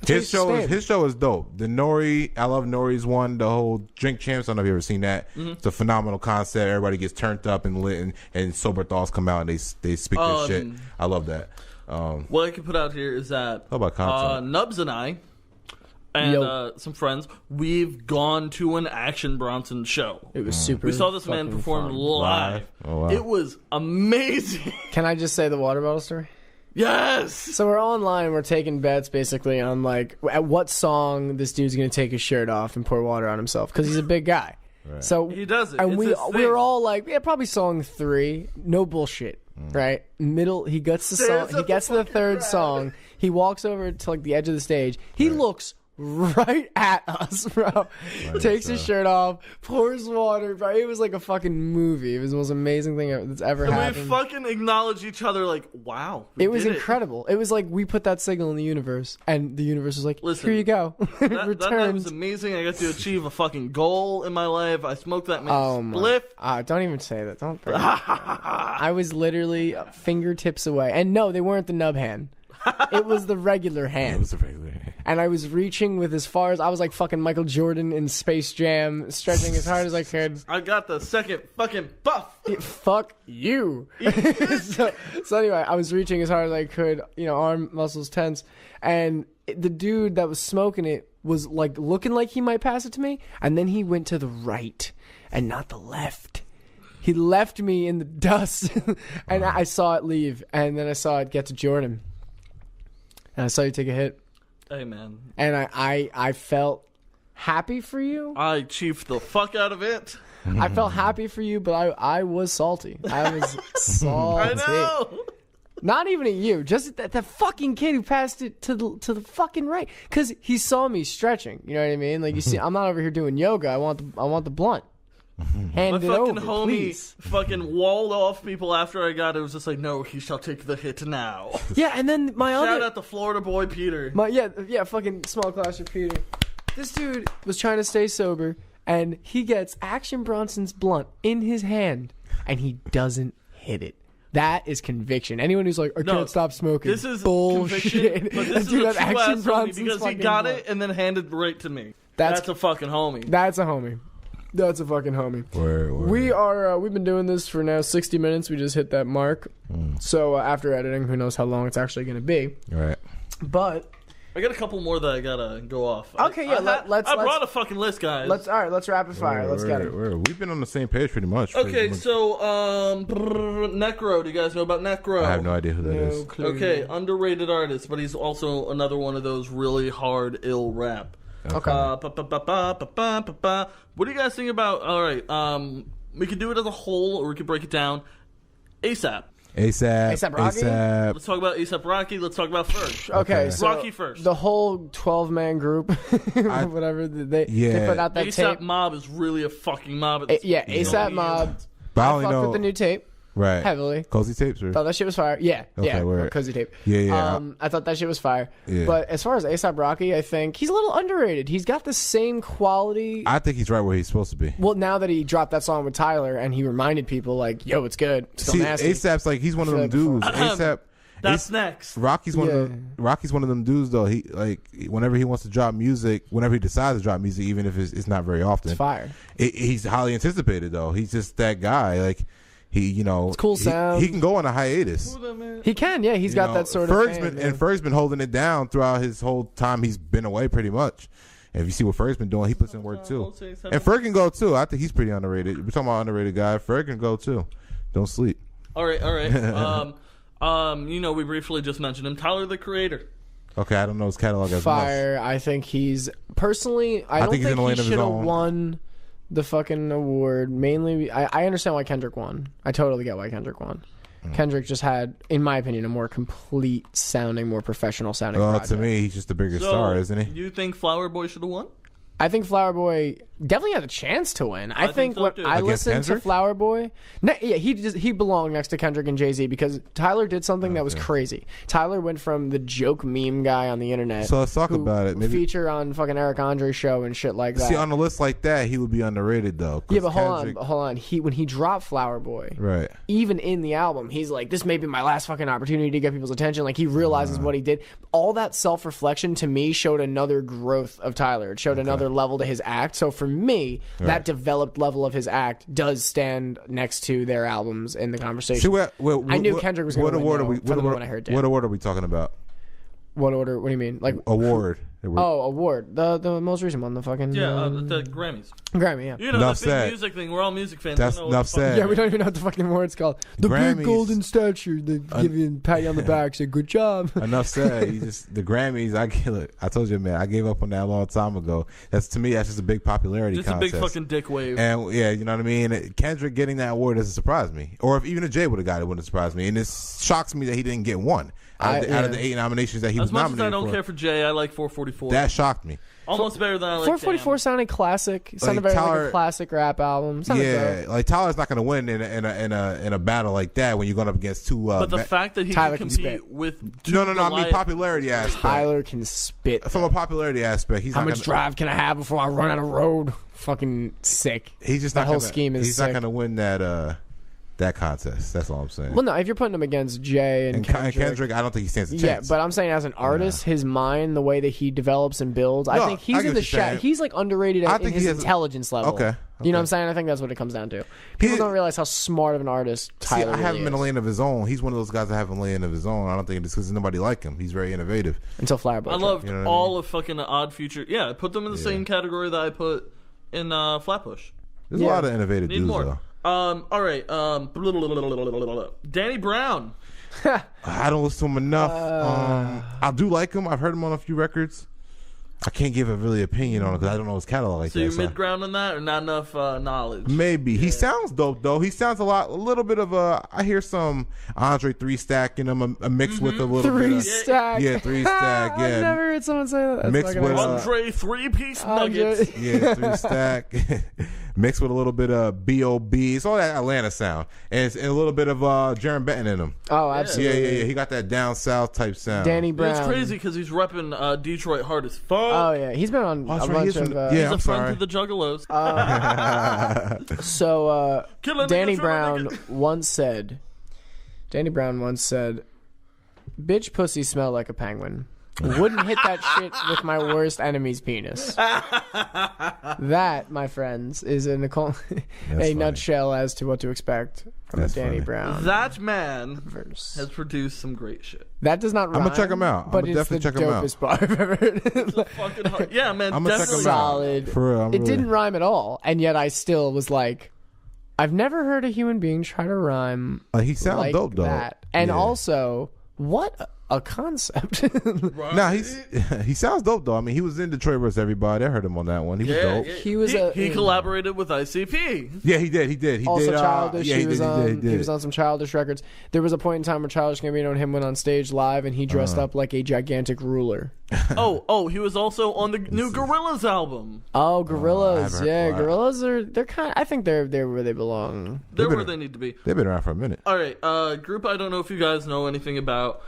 his show is dope. The Nori, I love Nori's one. The whole Drink Champs. I don't know if you ever seen that. Mm-hmm. It's a phenomenal concept. Everybody gets turned up and lit, and sober thoughts come out and they speak their shit. I love that. What I can put out here is that NUBZ and I and some friends, we've gone to an Action Bronson show. It was super. We saw this man perform live. Oh, wow. It was amazing. Can I just say the water bottle story? Yes. So we're online. We're taking bets basically on like at what song this dude's gonna take his shirt off and pour water on himself because he's a big guy. Right. So he does it, and we were all like, probably song 3. No bullshit. Right, middle. He gets the song. He gets to the third song. He walks over to like the edge of the stage. He looks right at us, bro. Takes his shirt off, pours water, bro. It was like a fucking movie. It was the most amazing thing that's ever happened. We fucking acknowledged each other like, wow. It was incredible. It was like we put that signal in the universe, and the universe was like, listen, here you go. That night was amazing. I got to achieve a fucking goal in my life. I smoked that man's spliff. Don't even say that. Don't. I was literally fingertips away, and no, they weren't the nub hand. It was the regular hand. It was the regular hand. And I was reaching with as far as I was like fucking Michael Jordan in Space Jam, stretching as hard as I could. I got the second fucking buff. Fuck you. so anyway, I was reaching as hard as I could, arm muscles tense, and the dude that was smoking it was like looking like he might pass it to me, and then he went to the right and not the left. He left me in the dust, and I saw it leave, and then I saw it get to Jordan. And I saw you take a hit. Hey, man. And I felt happy for you. I chiefed the fuck out of it. I felt happy for you, but I was salty. I was salty. I know. Not even at you. Just that fucking kid who passed it to the fucking right. Because he saw me stretching. You know what I mean? Like, you see, I'm not over here doing yoga. I want the blunt. Hand it over, homie please. Fucking walled off people after I got it. It was just like, no, he shall take the hit now. Yeah, and then Shout out to Florida boy Peter. Fucking small class of Peter. This dude was trying to stay sober, and he gets Action Bronson's blunt in his hand, and he doesn't hit it. That is conviction. Anyone who's like, I can't stop smoking. This is bullshit. Conviction, but this is a Action Bronson's because he got it and then handed right to me. That's a fucking homie. That's a homie. That's a fucking homie. Word. We've been doing this for now 60 minutes. We just hit that mark. So after editing, who knows how long it's actually going to be. Right. But I got a couple more that I gotta go off. Okay, let's. I brought a fucking list, guys. Let's rapid fire. Let's get it. We've been on the same page pretty much. Okay, so Necro. Do you guys know about Necro? I have no idea who that is. Okay, underrated artist, but he's also another one of those really hard, ill rap. Okay. What do you guys think about? All right, we could do it as a whole, or we could break it down. ASAP. A$AP Rocky? A$AP. Let's talk about A$AP Rocky. Let's talk about Ferg. Okay, so Rocky first. the whole 12-man group, whatever they put out that A$AP tape. Mob is really a fucking mob. A$AP Mob. But I I only fucked know with the new tape right heavily. Cozy tapes or Thought that shit was fire. Yeah, word. cozy tape. Yeah. I thought that shit was fire. Yeah. But as far as A$AP Rocky, I think he's a little underrated. He's got the same quality. I think he's right where he's supposed to be. Well, now that he dropped that song with Tyler and he reminded people like, "Yo, it's good." It's still See, nasty. A$AP's like he's one of them dudes. A$AP. That's next. Rocky's one of them dudes though. He like whenever he wants to drop music, whenever he decides to drop music, even if it's not very often. It's fire. He's highly anticipated though. He's just that guy. Like it's cool sound. He can go on a hiatus. He can, yeah. He's got that sort of. Ferg's been holding it down throughout his whole time he's been away, pretty much. And if you see what Ferg's been doing, he puts in work too. And Ferg can go too. I think he's pretty underrated. We're talking about underrated guy. Ferg can go too. Don't sleep. All right. We briefly just mentioned him. Tyler, the Creator. Okay, I don't know his catalog as fire. I think he's personally. I don't think he should have won the fucking award. Mainly, I understand why Kendrick won. I totally get why Kendrick won. Kendrick just had, in my opinion, a more complete sounding, more professional sounding project. To me, he's just the bigger star, isn't he? You think Flower Boy should have won? I think Flower Boy definitely had a chance to win. I think so when too. I Against listened to Kendrick? Flower Boy, he belonged next to Kendrick and Jay-Z because Tyler did something that was crazy. Tyler went from the joke meme guy on the internet. So let's talk about it. Maybe feature on fucking Eric Andre's show and shit like that. See, on a list like that, he would be underrated though. Yeah, but hold on. When he dropped Flower Boy, Right. even in the album, he's like, this may be my last fucking opportunity to get people's attention. Like, he realizes what he did. All that self-reflection, to me, showed another growth of Tyler. It showed another level to his act. So for me, that developed level of his act does stand next to their albums in the conversation. See, I knew Kendrick was going to win, when I heard that. What award are we talking about? What order? What do you mean? Like award? Award. The most recent one. The fucking the Grammys. Grammy. Yeah. You know, Enough the big said. music thing. We're all music fans. That's enough said. Yeah, we don't even know what the fucking award's called. The Grammys. big golden statue. They give you and pat you on the back. Say good job. Enough said. The Grammys. I told you, man. I gave up on that a long time ago. That's just a big popularity It's contest. a big fucking dick wave. And yeah, you know what I mean. Kendrick getting that award doesn't surprise me. Or if even if Jay would have got it, wouldn't surprise me. And it shocks me that he didn't get one out of the 8 nominations that he was nominated for. As much as I don't care for Jay, I like 444. That shocked me. Almost better than I like 444 sounded classic. Sounded Like very Tyler- like a classic rap album. Sounded dope. Like Tyler's not going to win in a battle like that when you're going up against two. But the fact that he Tyler can can compete spit. with no, I mean popularity aspect. Tyler can spit. From a popularity aspect, he's How not much gonna, drive can I have before I run out of road? Fucking sick. He's just the not whole gonna, scheme is He's sick. not going to win that contest. That's all I'm saying. Well, no, if you're putting him against Jay and Kendrick, I don't think he stands a chance. Yeah, but I'm saying as an artist, his mind, the way that he develops and builds, I think he's in the shadow. He's like underrated in his intelligence level. Okay. You know what I'm saying? I think that's what it comes down to. People don't realize how smart of an artist Tyler I have really him in a is. lane of his own. He's one of those guys that have a lane of his own. I don't think it's because nobody like him. He's very innovative. Until Flower Boy. I loved You know what I all mean? of fucking Odd Future. Yeah, I put them in the same category that I put in Flatbush. There's a lot of innovative Need dudes more. though. All right. Danny Brown. I don't listen to him enough. I do like him. I've heard him on a few records. I can't give a really opinion on it because I don't know his catalog like So that. you're mid-ground on that, or not enough knowledge? Maybe he sounds dope though. He sounds a little bit of a. I hear some Andre 3 Stack in him, a mix with a little bit of 3-stack. Yeah, 3-stack. Yeah, I've never heard someone say that. That's Mixed fucking with, awesome. Andre 3-piece Andre. nuggets. yeah, 3-stack. Mixed with a little bit of B.O.B. It's all that Atlanta sound, and a little bit of Jaron Benton in him. Oh, absolutely. Yeah. He got that down south type sound. Danny Brown. It's crazy because he's repping Detroit hard as fuck. Oh yeah, he's been on that's a right, bunch he's of. from- He's I'm a friend sorry. to the Juggalos. So Kill a nigga, Danny throw a Brown nigga. once said, "Bitch pussy smell like a penguin. Wouldn't hit that shit with my worst enemy's penis." That, my friends, is a funny. nutshell as to what to expect from That's a Danny funny. Brown That man verse. has produced some great shit. That does not rhyme. I'ma check him out. But I'ma it's the definitely check him out. dopest bar I've ever heard. Fucking hard. Yeah, man. I'ma check him definitely. out. Solid. For real, I'm It really- didn't rhyme at all, and yet I still was like, I've never heard a human being try to rhyme He sounds like dope though. that. And Yeah. also, what a concept. Nah, he sounds dope though. I mean, he was in Detroit vs. Everybody. I heard him on that one. He was dope. He collaborated with ICP. Yeah, he did. He also did. Childish. Yeah, he was on some Childish records. There was a point in time where Childish Gambino and him went on stage live, and he dressed up like a gigantic ruler. He was also on the new Gorillaz album. Oh, Gorillaz. Gorillaz they're kind of, I think they're where they belong. They're where they need to be. They've been around for a minute. All right, group I don't know if you guys know anything about.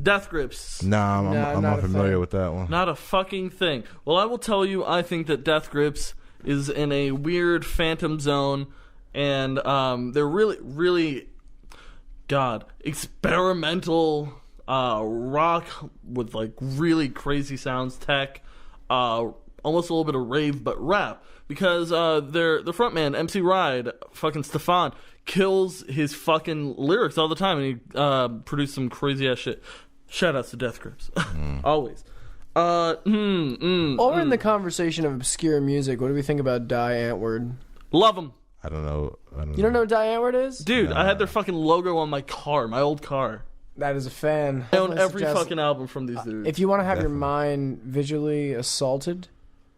Death Grips. Nah, I'm not familiar with that one. Not a fucking thing. Well, I will tell you, I think that Death Grips is in a weird phantom zone, and they're really, really, experimental rock with like really crazy sounds, tech, almost a little bit of rave, but rap. Because the frontman, MC Ride, fucking Stefan, kills his fucking lyrics all the time, and he produced some crazy ass shit. Shout outs to Death Grips. Always. While we're in the conversation of obscure music, what do we think about Die Antword? Love them. I don't know. You don't know what Die Antword is? Dude, I had their fucking logo on my car, my old car. That is a fan. I own every fucking album from these dudes. If you want to have your mind visually assaulted,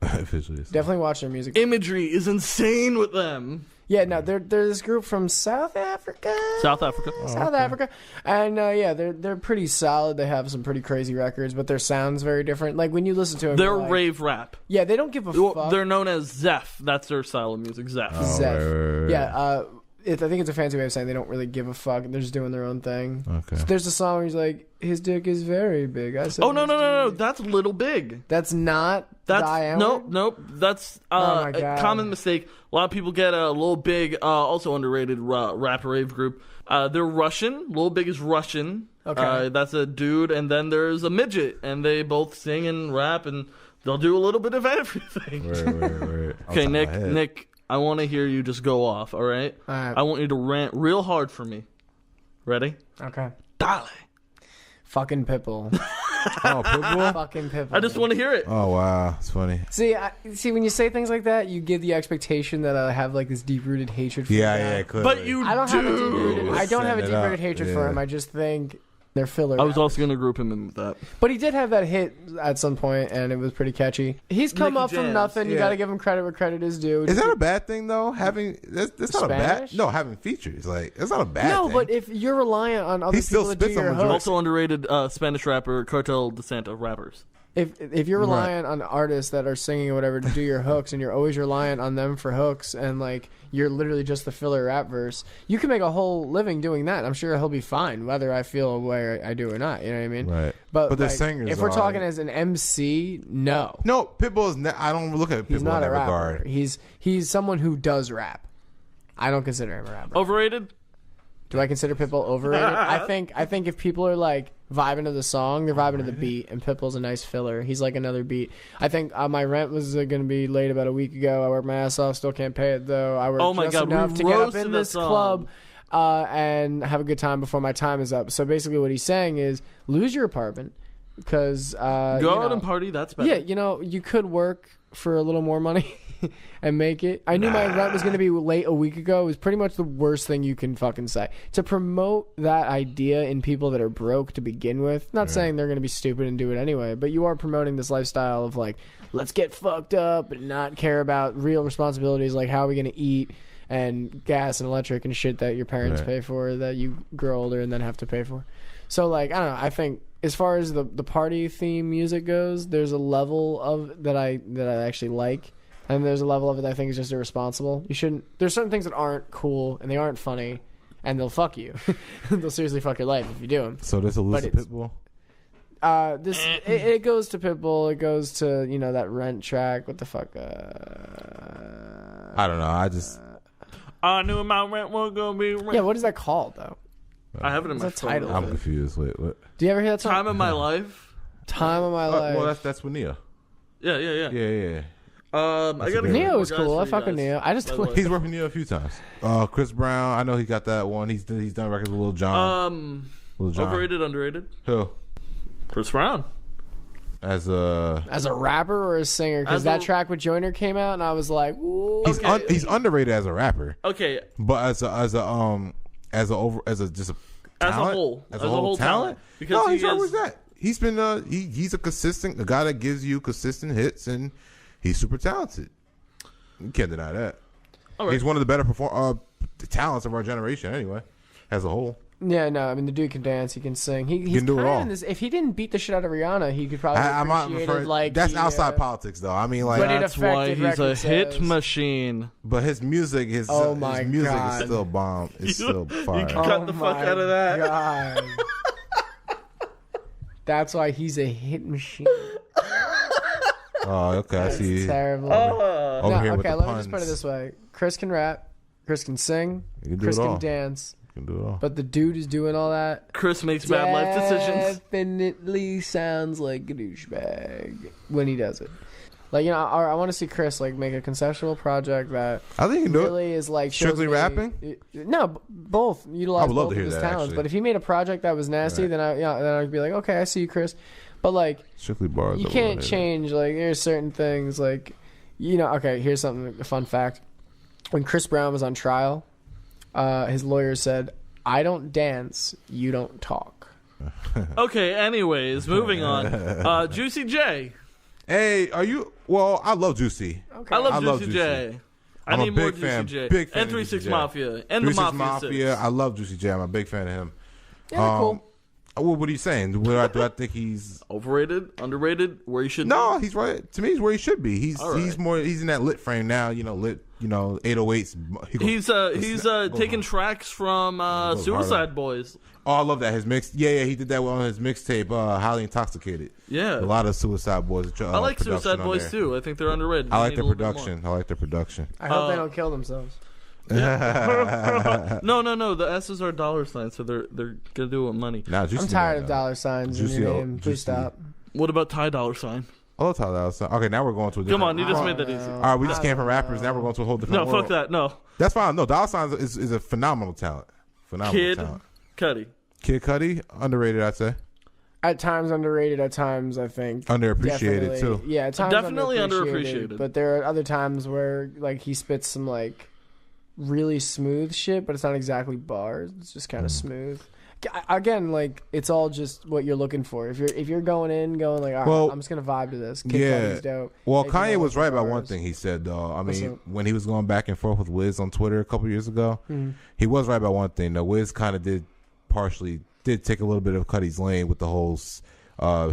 definitely watch their music. Imagery is insane with them. Yeah, no, they're this group from South Africa. South Africa, and they're pretty solid. They have some pretty crazy records, but their sound's very different. Like when you listen to them, they're rave rap. Yeah, they don't give a fuck. They're known as Zeph. That's their style of music, Zeph. Zeph. Yeah, I think it's a fancy way of saying they don't really give a fuck. They're just doing their own thing. Okay. So there's a song where he's like, his dick is very big. I said, no. That's Little Big. That's not Die Antword? Nope. That's a common mistake. A lot of people get a Little Big, also underrated rap rave group. They're Russian. Little Big is Russian. Okay. That's a dude, and then there's a midget, and they both sing and rap, and they'll do a little bit of everything. Right. Okay, Nick. I want to hear you just go off, all right? All right. I want you to rant real hard for me. Ready? Okay. Dale. Fucking Pitbull. Oh, Pitbull? Fucking Pitbull. I just want to hear it. Oh, wow. It's funny. See, when you say things like that, you give the expectation that I have like this deep-rooted hatred for him. Yeah, clearly. But you I don't have a deep-rooted hatred for Yeah. him. I just think they're filler. I was also going to group him in with that. But he did have that hit at some point, and it was pretty catchy. He's come Nicky up from Jams. nothing. You Yeah. got to give him credit where credit is due. Is that a bad thing though? Having that's not a bad. Spanish? No, having features like that's not a bad. No, thing. but if you're reliant on other He still people to do spits on your majority. hooks, Also underrated Spanish rapper, Cartel de Santa rappers. if you're reliant on artists that are singing or whatever to do your hooks, and you're always reliant on them for hooks, and like you're literally just the filler rap verse, you can make a whole living doing that. I'm sure he'll be fine, whether I feel a way I do or not. You know what I mean? Right. But the like, singers. if we're talking as an MC, no, Pitbull is. I don't look at Pitbull he's not in a that rapper. regard. He's someone who does rap. I don't consider him a rapper. Overrated? Do I consider Pitbull overrated? I think if people are like vibing to the song, they're vibing to the beat, and Pitbull's a nice filler. He's like another beat. I think my rent was going to be late about a week ago. I worked my ass off, still can't pay it though. I worked just enough to get up in this club and have a good time before my time is up. So basically, what he's saying is lose your apartment because Go out and party. That's better. Yeah, you could work for a little more money. And make it. I knew my rent was going to be late a week ago. It was pretty much the worst thing you can fucking say. To promote that idea in people that are broke to begin with, not saying they're going to be stupid and do it anyway, but you are promoting this lifestyle of like, let's get fucked up and not care about real responsibilities like how are we going to eat and gas and electric and shit that your parents pay for that you grow older and then have to pay for. So like, I don't know. I think as far as the party theme music goes, there's a level of that I actually like. And there's a level of it that I think is just irresponsible. You shouldn't. There's certain things that aren't cool and they aren't funny, and they'll fuck you. They'll seriously fuck your life if you do them. So this will lose to Pitbull. It goes to Pitbull. It goes to that Rent track. What the fuck? I don't know. I just. I knew my rent was gonna be rent. Yeah, what is that called though? I have it in my What's that title? I'm confused. Wait, what? Do you ever hear that song? Time of My Life. Time of My Life. Well, that's with Nia. Yeah. Yeah. I gotta Neo is cool. I fuck with Neo. I just He's worked with Neo a few times. Chris Brown, I know he got that one. He's done records with Lil Jon. Lil Jon. Overrated, underrated. Who? Chris Brown. As a rapper or a singer? Because that track with Joyner came out, and I was like, ooh. He's underrated as a rapper. Okay. But as As talent? a whole. As a whole talent? Because No, he he's always is- that. He's been he's a guy that gives you consistent hits, and he's super talented. You can't deny that. All right. He's one of the better talents of our generation, anyway, as a whole. Yeah, no, I mean the dude can dance, he can sing. He's can do it kinda all. in this, if he didn't beat the shit out of Rihanna, he could probably I'm not appreciate referring. it like That's the, outside politics, though. I mean, like, But it That's why affected he's a record hit sales. machine. but his music, his my music God. is still bomb. It's still fire. can- Cut the fuck out of that. God. That's why he's a hit machine. Oh, okay, I see. Terrible. Over No, here with okay, the let me puns. just put it this way. Chris can rap, Chris can sing, You can do Chris it can all. dance, You can do it all. but the dude is doing all that. Chris makes bad life decisions. Definitely sounds like a douchebag when he does it. Like, you know, I want to see Chris like make a conceptual project that I think you can do really is like Strictly shows me- rapping? No, both utilize I would love both to of hear his that, talents. actually. But if he made a project that was nasty, Right. then I'd be like, okay, I see you, Chris. But like, it. Strictly bars. you I would can't love to hear change. Like, there's certain things like, you know. Okay, here's something. A fun fact: when Chris Brown was on trial, his lawyer said, "I don't dance, you don't talk." Okay, anyways, moving on. Juicy J. that. Hey, are you? Well, I love Juicy. Okay. I love love Juicy Juicy. J. I I'm a need more big Juicy fan, J. big fan And of 3 Juicy 6 J. Mafia. And 3 the 6 Mafia 6. I love Juicy J. I'm a big fan of him. Yeah, they're cool. Well, what are you saying? Do I think he's? Overrated? Underrated? Where you should No, he's right. To me, he's where he should be. He's All right. he's more. He's in that lit frame now. You know, lit. You know, 808s. He's taking tracks from goes Suicide harder. Boys. Oh, I love that. His mix. Yeah, he did that on his mixtape. Highly Intoxicated. Yeah. A lot of Suicide Boys. I like production Suicide on Boys there. too. I think they're underrated. I They like need their a little bit more. production. I like their production. I hope they don't kill themselves. No. The S's are dollar signs, so they're gonna do it with money. Nah, Juicy I'm tired man, of dollar signs in Juicy your O- name. Juicy. Please stop. What about Ty Dollar Sign? I love how that was. Okay, now we're going to a different. Come on, you just I made that don't easy. know. All right, we just I came from don't rappers. Now know. we're going to a whole different No, world. fuck that. No. That's fine. No, Dollar Signs is a phenomenal talent. Phenomenal Kid talent. Cudi. Kid Cudi, underrated, I'd say. At times underrated, at times I think Underappreciated, definitely- too. Yeah, at times Definitely underappreciated. But there are other times where like he spits some like really smooth shit, but it's not exactly bars. It's just kind of smooth. Again, like it's all just what you're looking for. If you're going like, all right, Well, I'm just gonna vibe to this. Kid yeah. Cudi's dope. Well, Making all Kanye was the right about one bars. thing he said, though. I What's mean, up? when he was going back and forth with Wiz on Twitter a couple years ago, Mm-hmm. he was right about one thing. Though Wiz kind of did take a little bit of Cudi's lane with the whole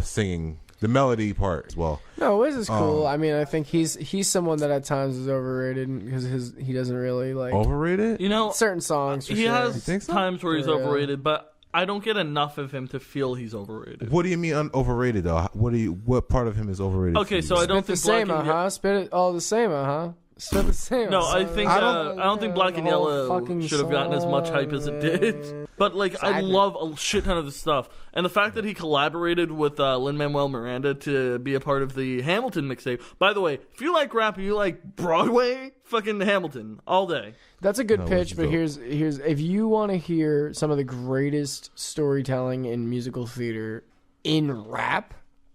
singing, the melody part as well. No, Wiz is cool. I mean, I think he's someone that at times is overrated because he doesn't really like Overrated? You know, certain songs. For he sure. has think so? times where he's For real. overrated, but I don't get enough of him to feel he's overrated. What do you mean overrated though? What part of him is overrated? Okay, to so you? I don't Spit the think same, Black and huh? Spit it all the same, huh? Spit the same. No, I think I don't think Black and The whole Yellow fucking should have gotten as much hype as it did. But like, I Exactly. love a shit ton of the stuff, and the fact that he collaborated with Lin-Manuel Miranda to be a part of the Hamilton mixtape. By the way, if you like rap and you like Broadway, fucking Hamilton all day. That's a good No, pitch, it's but dope. here's if you want to hear some of the greatest storytelling in musical theater in rap,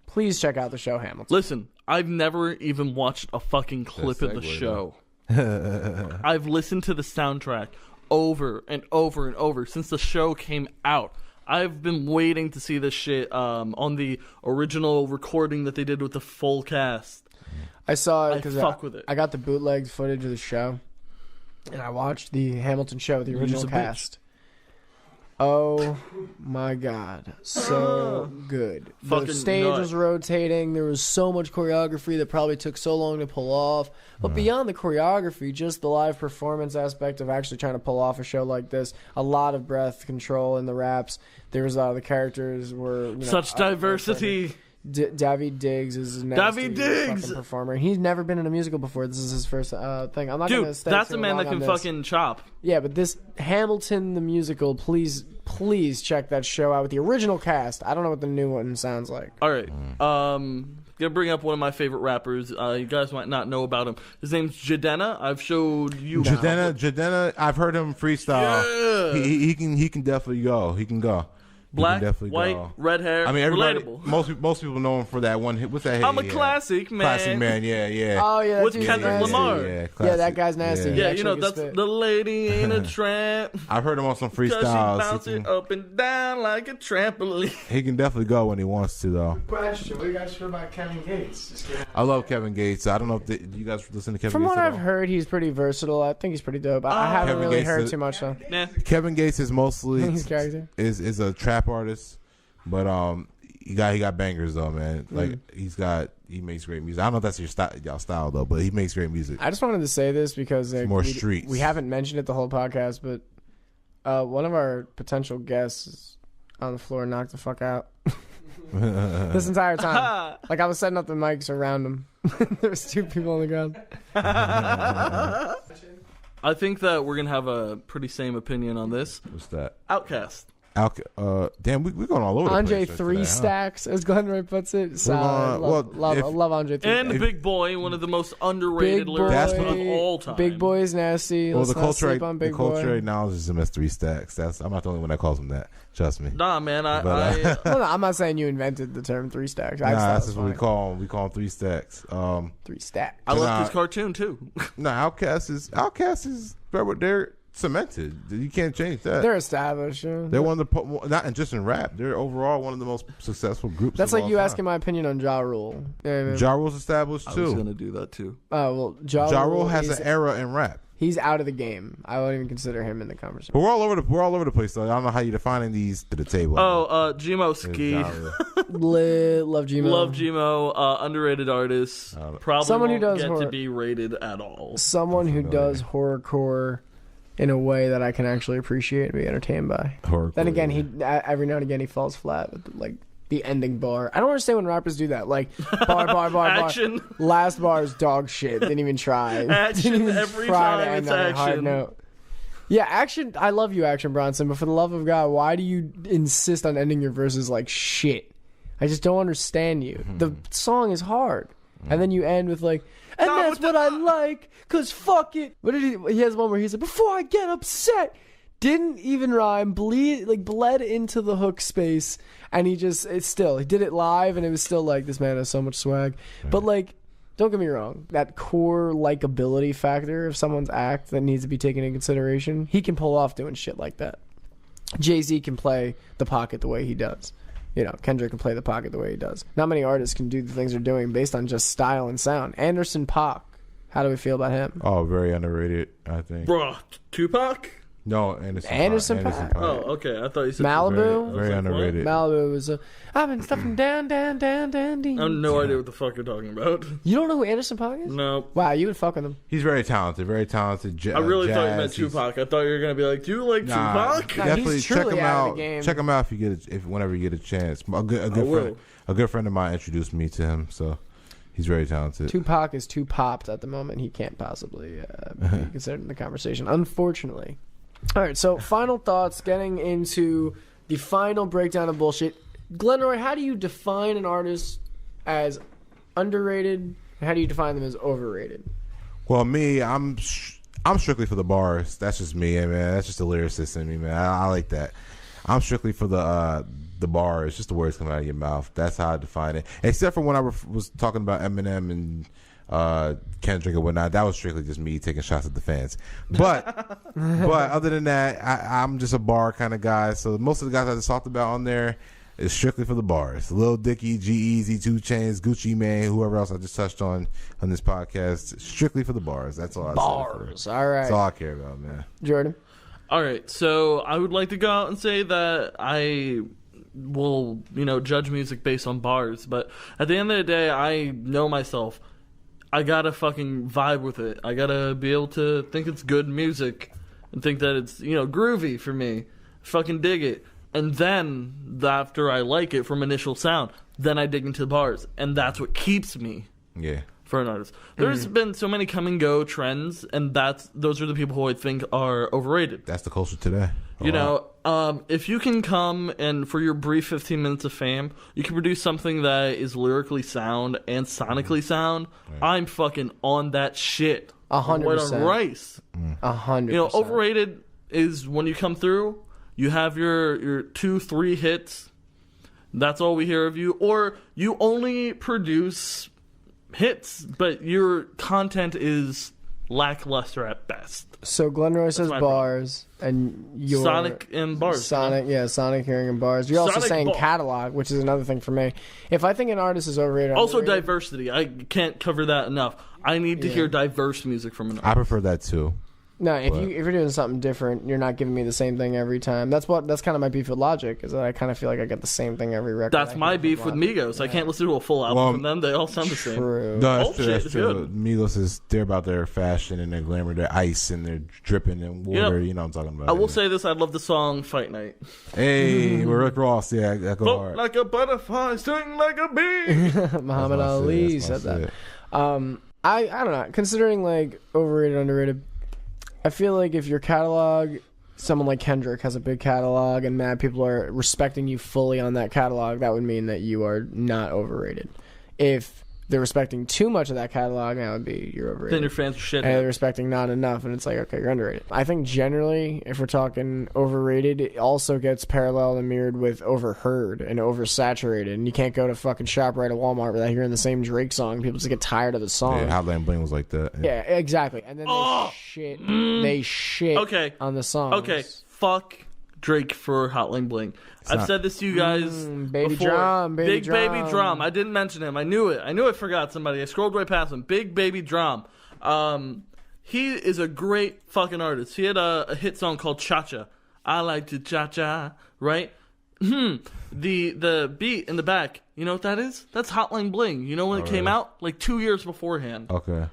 please check out the show Hamilton. Listen, I've never even watched a fucking clip of the segue, show. I've listened to the soundtrack over and over and over since the show came out. I've been waiting to see this shit on the original recording that they did with the full cast. I saw it I because fuck with it. I got the bootleg footage of the show, and I watched the Hamilton show, the original a bitch. cast. Oh my god, so good. The Fucking stage nut. was rotating. There was so much choreography that probably took so long to pull off. But beyond the choreography, just the live performance aspect of actually trying to pull off a show like this, a lot of breath control in the raps. There was the characters were Such diversity. David Diggs is a nasty David Diggs! fucking performer. He's never been in a musical before. This is his first thing. I'm not Dude, gonna stay that's too a man long that can on this. fucking chop. Yeah, but this Hamilton the musical, please check that show out with the original cast. I don't know what the new one sounds like. All right. Gonna bring up one of my favorite rappers. You guys might not know about him. His name's Jadena. I've showed you. Jadena, I've heard him freestyle. Yeah. He can definitely go. He can go. Black, definitely white, go. red hair. I mean, everybody, relatable. most people know him for that one hit. What's that hit? I'm a classic man. Classic man, yeah. Oh yeah, With that dude's Kendrick nasty. Lamar. Yeah, Yeah, classic. that guy's nasty. Yeah. He Yeah, actually you know can that's spit. the lady ain't a tramp. I've heard him on some Cause she freestyles. bounces up and down like a trampoline. He can definitely go when he wants to, though. Question: what do you guys feel about Kevin Gates? Just kidding. I love Kevin Gates. I don't know if you guys listen to Kevin From Gates what at I've all? heard, he's pretty versatile. I think he's pretty dope. I haven't Kevin really Gates heard is- too much though. Nah. Kevin Gates is mostly His character. is a trap artist, but he got bangers though, man. Like he makes great music. I don't know if that's y'all style though, but he makes great music. I just wanted to say this because like, more we, streets. we haven't mentioned it the whole podcast, but one of our potential guests is on the floor, knocked the fuck out this entire time. Like I was setting up the mics around him. There was 2 people on the ground. I think that we're gonna have a pretty same opinion on this. What's that? Outcast. Damn, we're going all over the Andre place. right 3 today, huh? stacks, as Glenroy puts it. Solid. going- Love Andre 3. And the Big Boy, one of the most underrated Big lyricists Boy. of all time. Big Boy is nasty. Well, Let's not sleep on Big culture Boy. acknowledges him as 3 stacks. I'm not the only one that calls him that. Trust me. Nah, man, But, Well, no, I'm not saying you invented the term 3 stacks. I just thought Nah, it that's was just what we funny. call him. We call him 3 stacks. 3 stacks. I loved Nah. his cartoon too. Outkast is they're cemented. You can't change that. They're established. Yeah. They're one of the not just in rap. They're overall one of the most successful groups. That's of like all you time. asking my opinion on Ja Rule. Yeah, Ja Rule's established I was too. gonna do that too. well, Ja Ja Rule Rule has is- an era in rap. He's out of the game. I wouldn't even consider him in the conversation. But we're all over the place though. I don't know how you're defining these to the table. Gmo It's Ski. Ja Rule. Lit, love Gmo. Love Gmo. Underrated artist. Probably Someone who won't does get horror. to be rated at all. Someone who Familiar. does horrorcore in a way that I can actually appreciate and be entertained by. Horrorcore, Then again, yeah. every now and again he falls flat with like the ending bar. I don't understand when rappers do that. Like bar. Action. Last bar is dog shit. Didn't even try. Action Didn't even every try to time end it's on a hard action. note. Yeah, action. I love you, Action Bronson, but for the love of God, why do you insist on ending your verses like shit? I just don't understand you. The song is hard, and then you end with like, and Nah, that's but what I like, cause fuck it. What did he has one where he's like, before I get upset. Didn't even rhyme, bled into the hook space, and he did it live, and it was still like, this man has so much swag. But like, don't get me wrong, that core likability factor of someone's act that needs to be taken into consideration, he can pull off doing shit like that. Jay-Z can play the pocket the way he does. You know, Kendrick can play the pocket the way he does. Not many artists can do the things they're doing based on just style and sound. Anderson .Paak, how do we feel about him? Oh, very underrated, I think. Bruh, Tupac? No, Anderson. Anderson Paak. Paak. Paak. Oh, okay. I thought you said Malibu? Very I was like, underrated. Malibu was I've been stuffing down. I have no idea what the fuck you're talking about. You don't know who Anderson .Paak is? No. Wow, you would fuck with him. He's very talented. Very talented. I really thought you jazz. meant He's- Tupac. I thought you were gonna be like, do you like Nah, Tupac? Nah, definitely he's check truly him out of out. the game. Check him out if whenever you get a chance. will. A good friend of mine introduced me to him, so he's very talented. Tupac is too popped at the moment. He can't possibly be considered in the conversation, unfortunately. All right, so final thoughts, getting into the final breakdown of bullshit. Glenroy, how do you define an artist as underrated, and how do you define them as overrated? Well, me, I'm strictly for the bars. That's just me, man. That's just the lyricist in me, man. I like that. I'm strictly for the bars, just the words coming out of your mouth. That's how I define it. Except for when I was talking about Eminem and Kendrick and whatnot, that was strictly just me taking shots at the fans. But other than that, I'm just a bar kind of guy. So most of the guys I just talked about on there is strictly for the bars. Lil Dicky, G-Eazy, 2 Chainz, Gucci Mane, whoever else I just touched on this podcast, strictly for the bars. That's all I Bars. say. All right. That's all I care about, man. Jordan? All right, so I would like to go out and say that I will, judge music based on bars, but at the end of the day, I know myself. I gotta fucking vibe with it. I gotta be able to think it's good music and think that it's, groovy for me. Fucking dig it. And then, after I like it from initial sound, then I dig into the bars. And that's what keeps me Yeah. for an artist. There's been so many come and go trends, and those are the people who I think are overrated. That's the culture today. If you can come and for your brief 15 minutes of fame, you can produce something that is lyrically sound and sonically sound, I'm fucking on that shit. 100%. White on rice. 100%. Overrated is when you come through, You have your 2-3 hits. That's all we hear of you. Or you only produce hits, but your content is lackluster at best. So Glenroy says bars, and you're Sonic and bars. Sonic, yeah, Sonic hearing and bars. You're also saying catalog, which is another thing for me. If I think an artist is overrated, also underrated, diversity. I can't cover that enough. I need to hear diverse music from an artist. I prefer that too. No, if you're doing something different, you're not giving me the same thing every time. That's kind of my beef with Logic, is that I kind of feel like I get the same thing every record. That's my beef with Migos. Yeah. I can't listen to a full album from them. They all sound the same. True. No, that's true. Migos they're about their fashion and their glamour, their ice and their dripping in water. You know what I'm talking about. I will say this: I love the song "Fight Night." Hey, Rick Ross, yeah, that go hard. Like a butterfly, sting like a bee. Muhammad Ali said that. I don't know. Considering like overrated, underrated. I feel like if your catalog, someone like Kendrick has a big catalog and mad people are respecting you fully on that catalog, that would mean that you are not overrated. If they're respecting too much of that catalog, that would be you're overrated. Then your fans are shit. And they're respecting not enough, and it's like, okay, you're underrated. I think generally, if we're talking overrated, it also gets paralleled and mirrored with overheard and oversaturated. And you can't go to fucking ShopRite at Walmart without hearing the same Drake song. People just get tired of the song. Yeah, Hotline Bling was like that. Yeah, exactly. And then they shit on the songs. Okay, fuck Drake for Hotline Bling. I've said this to you guys Baby before. Drum, Big Baby Drum. I didn't mention him. I knew it. I forgot somebody. I scrolled right past him. Big Baby Drum. He is a great fucking artist. He had a hit song called Cha-Cha. I like to cha-cha, right? The beat in the back, you know what that is? That's Hotline Bling. You know when it came out? Like 2 years beforehand. Okay.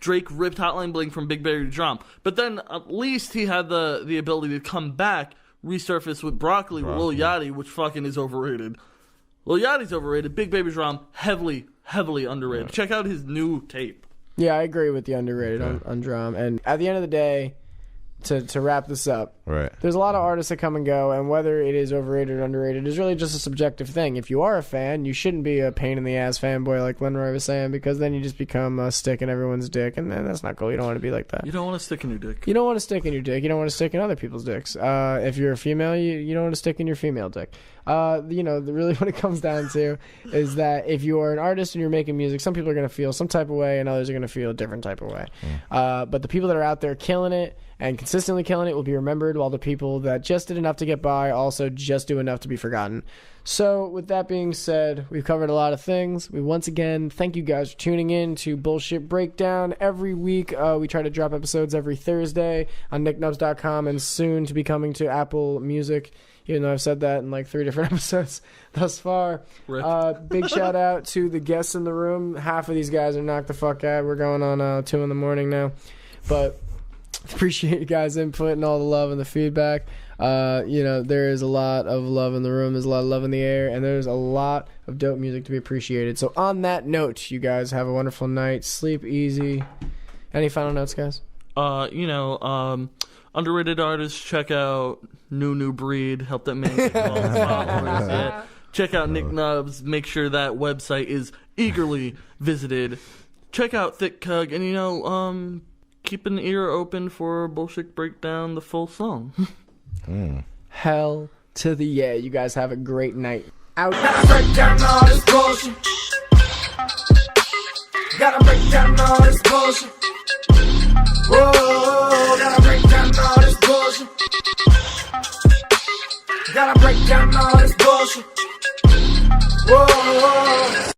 Drake ripped Hotline Bling from Big Baby Drum. But then at least he had the ability to come back, resurface with Broccoli with Lil Yachty, which fucking is overrated. Lil Yachty's overrated. Big Baby Drum, heavily underrated. Yeah. Check out his new tape. Yeah, I agree with the underrated on Drum. And at the end of the day, to wrap this up, there's a lot of artists that come and go, and whether it is overrated or underrated is really just a subjective thing. If you are a fan, you shouldn't be a pain-in-the-ass fanboy like Glenroy was saying, because then you just become a stick in everyone's dick, and then that's not cool. You don't want to be like that. You don't want to stick in your dick. You don't want to stick in your dick. You don't want to stick in other people's dicks. If you're a female, you don't want to stick in your female dick. Really what it comes down to is that if you are an artist and you're making music, some people are going to feel some type of way and others are going to feel a different type of way. But the people that are out there killing it and consistently killing it will be remembered, while the people that just did enough to get by also just do enough to be forgotten. So with that being said, we've covered a lot of things. We once again thank you guys for tuning in to Bullshit Breakdown every week. We try to drop episodes every Thursday on NEWBREED.com and soon to be coming to Apple Music, even though I've said that in like 3 different episodes thus far. Big shout out to the guests in the room. Half of these guys are knocked the fuck out. We're going on 2 in the morning now. But appreciate you guys' input and all the love and the feedback. There is a lot of love in the room. There's a lot of love in the air. And there's a lot of dope music to be appreciated. So on that note, you guys have a wonderful night. Sleep easy. Any final notes, guys? Underrated artists, check out NEWBREED. Help that man get followers. Check out Nick Nubs. Make sure that website is eagerly visited. Check out Thick Cug. And, keep an ear open for Bullshit Breakdown, the full song. Hell to the yeah. You guys have a great night. Out. Gotta break down all this bullshit. Gotta break down all this bullshit. Whoa, gotta break down all this bullshit. Gotta break down all this bullshit. Whoa.